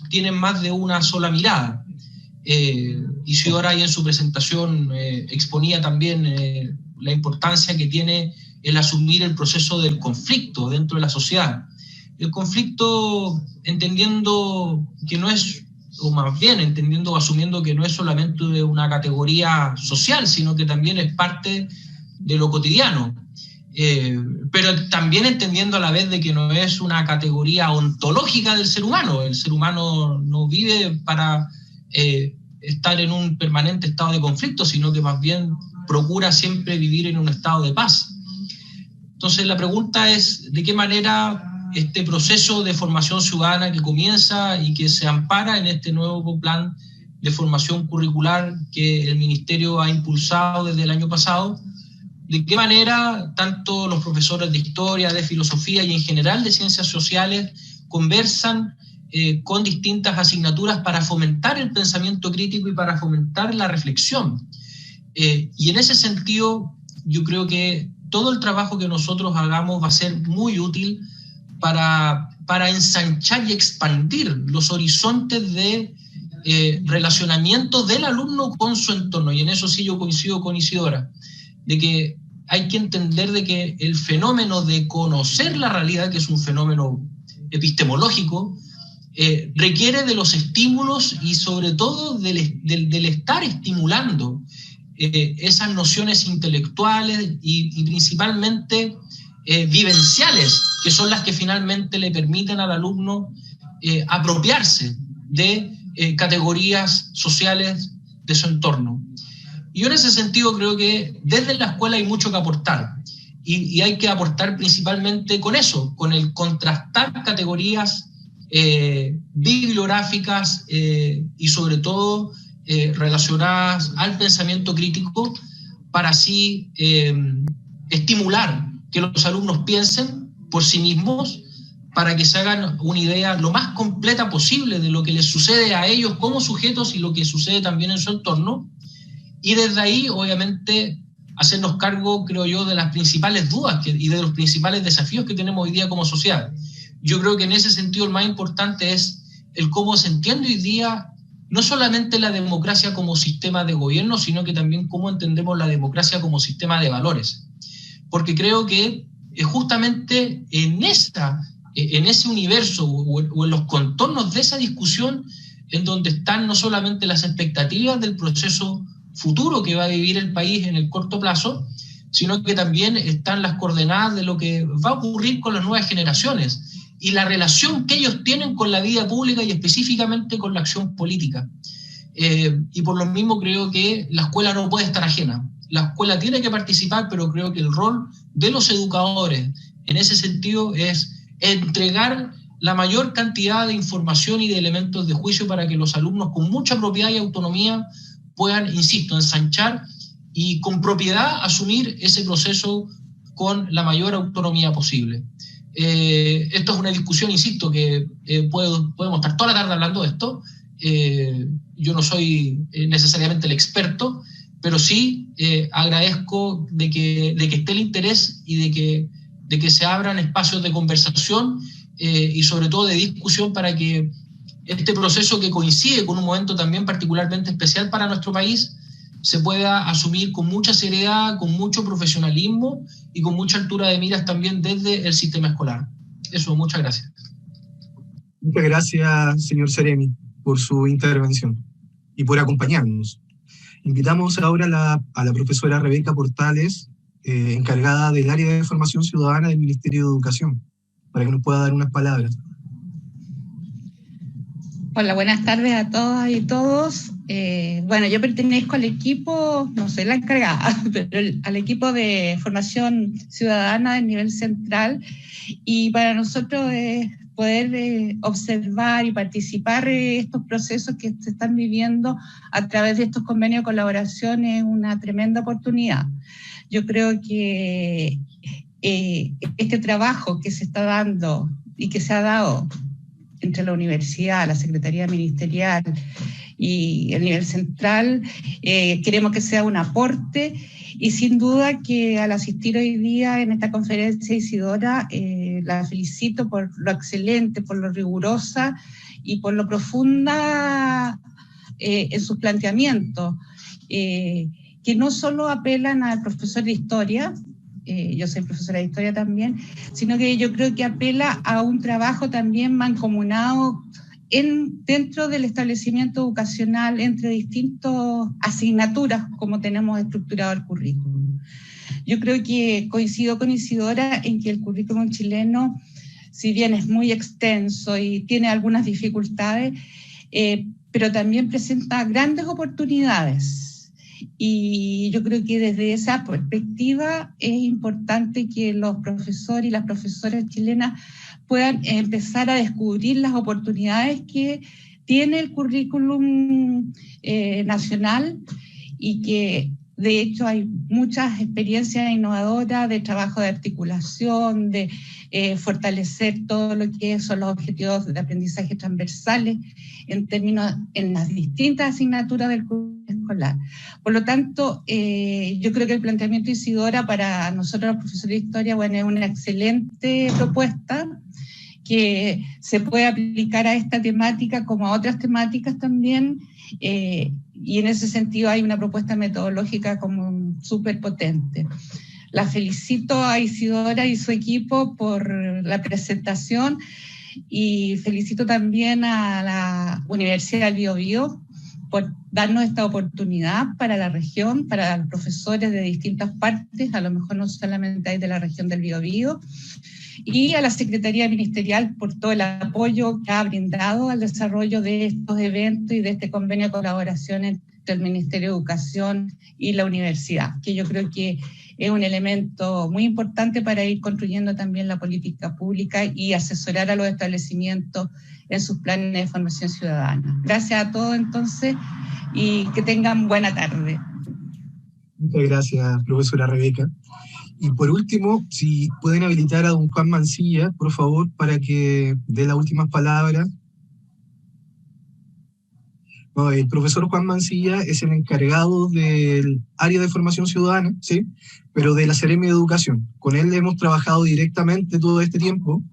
tienen más de una sola mirada. Isidora ahí en su presentación exponía también la importancia que tiene el asumir el proceso del conflicto dentro de la sociedad. El conflicto entendiendo que no es, o más bien entendiendo o asumiendo que no es solamente de una categoría social, sino que también es parte de lo cotidiano. Pero también entendiendo a la vez de que no es una categoría ontológica del ser humano. El ser humano no vive para estar en un permanente estado de conflicto, sino que más bien procura siempre vivir en un estado de paz. Entonces la pregunta es, ¿de qué manera este proceso de formación ciudadana que comienza y que se ampara en este nuevo plan de formación curricular que el Ministerio ha impulsado desde el año pasado, de qué manera tanto los profesores de historia, de filosofía y en general de ciencias sociales conversan con distintas asignaturas para fomentar el pensamiento crítico y para fomentar la reflexión? Y en ese sentido, yo creo que todo el trabajo que nosotros hagamos va a ser muy útil para ensanchar y expandir los horizontes de relacionamiento del alumno con su entorno, y en eso sí yo coincido con Isidora, de que hay que entender de que el fenómeno de conocer la realidad, que es un fenómeno epistemológico, requiere de los estímulos y sobre todo del estar estimulando esas nociones intelectuales y principalmente vivenciales, que son las que finalmente le permiten al alumno apropiarse de categorías sociales de su entorno. Y yo en ese sentido creo que desde la escuela hay mucho que aportar, y hay que aportar principalmente con eso, con el contrastar categorías bibliográficas y sobre todo relacionadas al pensamiento crítico, para así estimular que los alumnos piensen por sí mismos, para que se hagan una idea lo más completa posible de lo que les sucede a ellos como sujetos y lo que sucede también en su entorno, y desde ahí obviamente hacernos cargo, creo yo, de las principales dudas y de los principales desafíos que tenemos hoy día como sociedad. Yo creo que en ese sentido el más importante es el cómo se entiende hoy día no solamente la democracia como sistema de gobierno, sino que también cómo entendemos la democracia como sistema de valores. Porque creo que justamente en ese universo o en los contornos de esa discusión en donde están no solamente las expectativas del proceso futuro que va a vivir el país en el corto plazo, sino que también están las coordenadas de lo que va a ocurrir con las nuevas generaciones y la relación que ellos tienen con la vida pública y específicamente con la acción política. Y por lo mismo creo que la escuela no puede estar ajena. La escuela tiene que participar, pero creo que el rol de los educadores en ese sentido es entregar la mayor cantidad de información y de elementos de juicio para que los alumnos con mucha propiedad y autonomía puedan, insisto, ensanchar y con propiedad asumir ese proceso con la mayor autonomía posible. Esto es una discusión, insisto, que podemos estar toda la tarde hablando de esto. Yo no soy necesariamente el experto, pero sí agradezco de que esté el interés y de que se abran espacios de conversación y sobre todo de discusión para que este proceso, que coincide con un momento también particularmente especial para nuestro país, se pueda asumir con mucha seriedad, con mucho profesionalismo y con mucha altura de miras también desde el sistema escolar. Eso, muchas gracias. Muchas gracias, señor Seremi, por su intervención y por acompañarnos. Invitamos ahora a la profesora Rebeca Portales, encargada del área de formación ciudadana del Ministerio de Educación, para que nos pueda dar unas palabras. Hola, buenas tardes a todas y todos. Bueno, yo pertenezco al equipo, no soy la encargada, pero al equipo de formación ciudadana del nivel central, y para nosotros poder observar y participar en estos procesos que se están viviendo a través de estos convenios de colaboración es una tremenda oportunidad. Yo creo que este trabajo que se está dando y que se ha dado entre la universidad, la Secretaría Ministerial y el nivel central, queremos que sea un aporte, y sin duda que al asistir hoy día en esta conferencia, Isidora, la felicito por lo excelente, por lo rigurosa y por lo profunda en sus planteamientos, que no solo apelan al profesor de historia, yo soy profesora de historia también, sino que yo creo que apela a un trabajo también mancomunado dentro del establecimiento educacional entre distintas asignaturas, como tenemos estructurado el currículum. Yo creo que coincido con Isidora en que el currículum chileno, si bien es muy extenso y tiene algunas dificultades, pero también presenta grandes oportunidades. Y yo creo que desde esa perspectiva es importante que los profesores y las profesoras chilenas puedan empezar a descubrir las oportunidades que tiene el currículum nacional, y que de hecho hay muchas experiencias innovadoras de trabajo de articulación, de fortalecer todo lo que son los objetivos de aprendizaje transversales en las distintas asignaturas del curso escolar. Por lo tanto, yo creo que el planteamiento de Isidora para nosotros los profesores de historia, bueno, es una excelente propuesta que se puede aplicar a esta temática como a otras temáticas también, y en ese sentido hay una propuesta metodológica como súper potente. La felicito a Isidora y su equipo por la presentación y felicito también a la Universidad del Biobío por darnos esta oportunidad para la región, para los profesores de distintas partes, a lo mejor no solamente hay de la región del Biobío, y a la Secretaría Ministerial por todo el apoyo que ha brindado al desarrollo de estos eventos y de este convenio de colaboración entre el Ministerio de Educación y la universidad, que yo creo que es un elemento muy importante para ir construyendo también la política pública y asesorar a los establecimientos en sus planes de formación ciudadana. Gracias a todos entonces y que tengan buena tarde. Muchas gracias, profesora Rebeca. Y por último, si pueden habilitar a don Juan Mancilla, por favor, para que dé las últimas palabras. Bueno, el profesor Juan Mancilla es el encargado del área de formación ciudadana, ¿sí? Pero de la Seremi de Educación. Con él hemos trabajado directamente todo este tiempo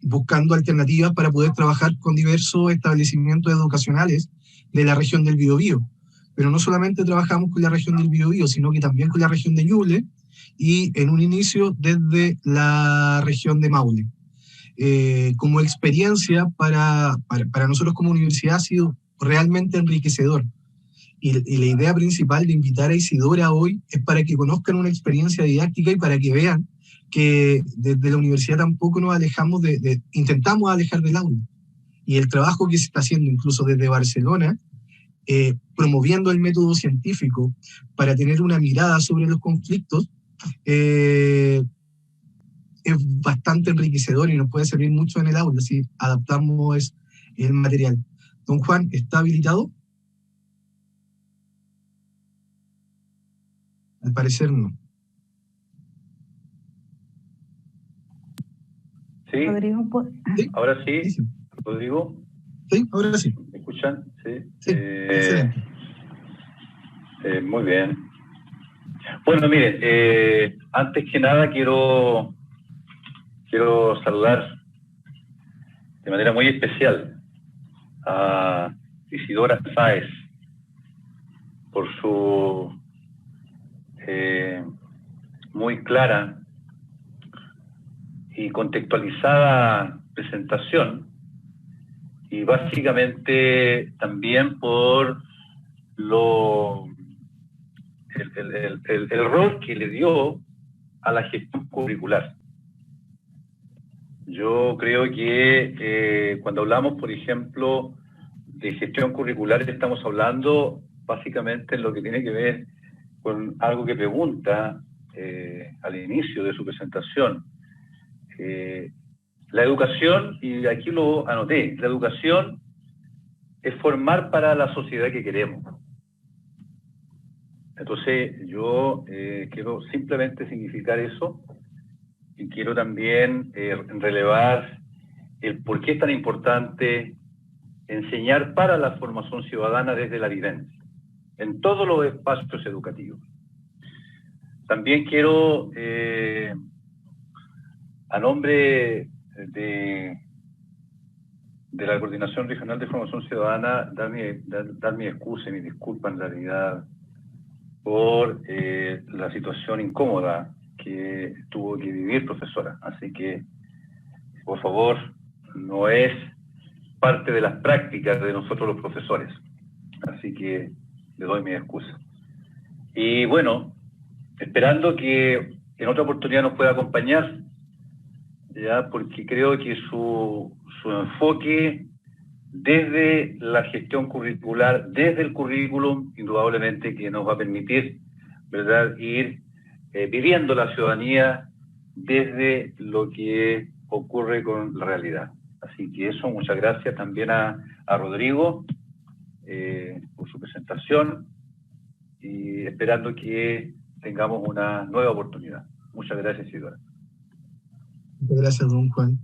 buscando alternativas para poder trabajar con diversos establecimientos educacionales de la región del Biobío. Pero no solamente trabajamos con la región del Biobío, sino que también con la región de Ñuble y en un inicio desde la región de Maule. Como experiencia para nosotros como universidad ha sido realmente enriquecedor. Y la idea principal de invitar a Isidora hoy es para que conozcan una experiencia didáctica y para que vean que desde la universidad tampoco nos alejamos intentamos alejar del aula. Y el trabajo que se está haciendo incluso desde Barcelona, promoviendo el método científico para tener una mirada sobre los conflictos, es bastante enriquecedor y nos puede servir mucho en el aula si adaptamos el material. Don Juan, ¿está habilitado? Al parecer no. Sí, Rodrigo, ¿sí? Ahora sí, sí. Rodrigo. Sí, ahora sí. ¿Me escuchan? Sí. Sí, excelente. Muy bien. Bueno, miren, antes que nada quiero saludar de manera muy especial a Isidora Sáez por su muy clara y contextualizada presentación, y básicamente también por el rol que le dio a la gestión curricular. Yo creo que cuando hablamos, por ejemplo, de gestión curricular, estamos hablando básicamente en lo que tiene que ver con algo que pregunta al inicio de su presentación. La educación, y aquí lo anoté, la educación es formar para la sociedad que queremos. Entonces yo quiero simplemente significar eso y quiero también relevar el por qué es tan importante enseñar para la formación ciudadana desde la vivencia, en todos los espacios educativos. También quiero, a nombre de la Coordinación Regional de Formación Ciudadana, dar mi excusa y mi disculpa en realidad por la situación incómoda que tuvo que vivir profesora. Así que, por favor, no es parte de las prácticas de nosotros los profesores. Así que le doy mi excusa. Y bueno, esperando que en otra oportunidad nos pueda acompañar, ya, porque creo que su enfoque desde la gestión curricular, desde el currículum, indudablemente que nos va a permitir, ¿verdad?, ir viviendo la ciudadanía desde lo que ocurre con la realidad. Así que eso, muchas gracias también a Rodrigo por su presentación y esperando que tengamos una nueva oportunidad. Muchas gracias, Isidora. Muchas gracias, don Juan.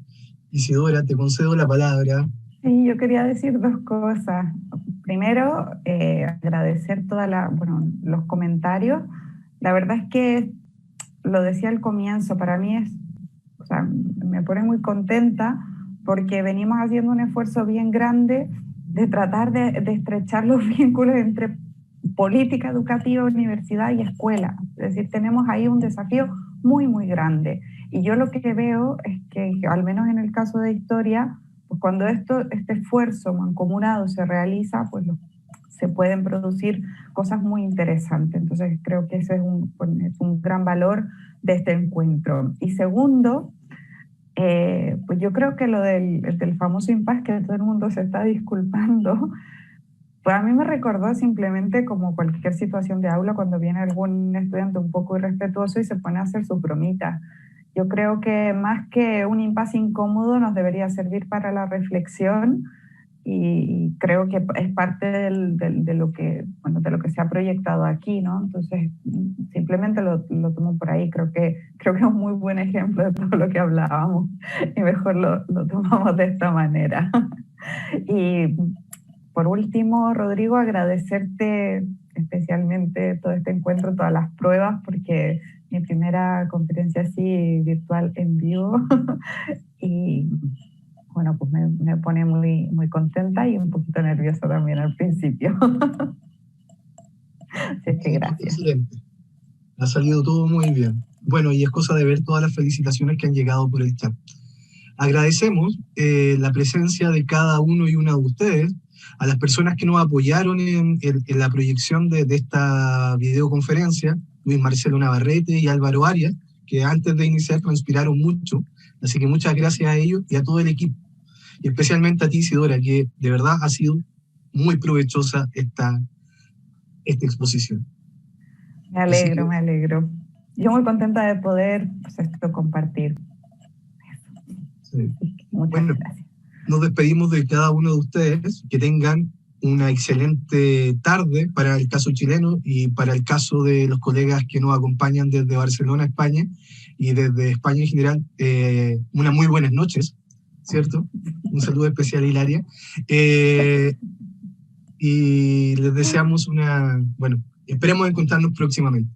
Isidora, te concedo la palabra. Sí, yo quería decir dos cosas. Primero, agradecer los comentarios. La verdad es que, lo decía al comienzo, para mí es o sea, me pone muy contenta porque venimos haciendo un esfuerzo bien grande de tratar de estrechar los vínculos entre política educativa, universidad y escuela. Es decir, tenemos ahí un desafío muy, muy grande. Y yo lo que veo es que, al menos en el caso de Historia, pues cuando este esfuerzo mancomunado se realiza, pues se pueden producir cosas muy interesantes. Entonces creo que ese es un gran valor de este encuentro. Y segundo, pues yo creo que lo del famoso impasse que todo el mundo se está disculpando, pues a mí me recordó simplemente como cualquier situación de aula cuando viene algún estudiante un poco irrespetuoso y se pone a hacer sus bromitas. Yo creo que más que un impasse incómodo nos debería servir para la reflexión y creo que es parte de lo que se ha proyectado aquí, ¿no? Entonces, simplemente lo tomo por ahí. Creo que es un muy buen ejemplo de todo lo que hablábamos y mejor lo tomamos de esta manera. Y por último, Rodrigo, agradecerte especialmente todo este encuentro, todas las pruebas, porque mi primera conferencia así virtual en vivo y bueno, pues me pone muy, muy contenta y un poquito nerviosa también al principio. Así que gracias. Excelente. Ha salido todo muy bien. Bueno, y es cosa de ver todas las felicitaciones que han llegado por el chat. Agradecemos la presencia de cada uno y una de ustedes, a las personas que nos apoyaron en la proyección de esta videoconferencia, Luis Marcelo Navarrete y Álvaro Arias, que antes de iniciar transpiraron mucho. Así que muchas gracias a ellos y a todo el equipo. Y especialmente a ti, Isidora, que de verdad ha sido muy provechosa esta exposición. Me alegro. Yo muy contenta de poder compartir. Sí. Muchas gracias. Nos despedimos de cada uno de ustedes. Que tengan una excelente tarde para el caso chileno y para el caso de los colegas que nos acompañan desde Barcelona, España, y desde España en general, unas muy buenas noches, ¿cierto? Un saludo especial a Hilaria. Y les deseamos esperemos encontrarnos próximamente.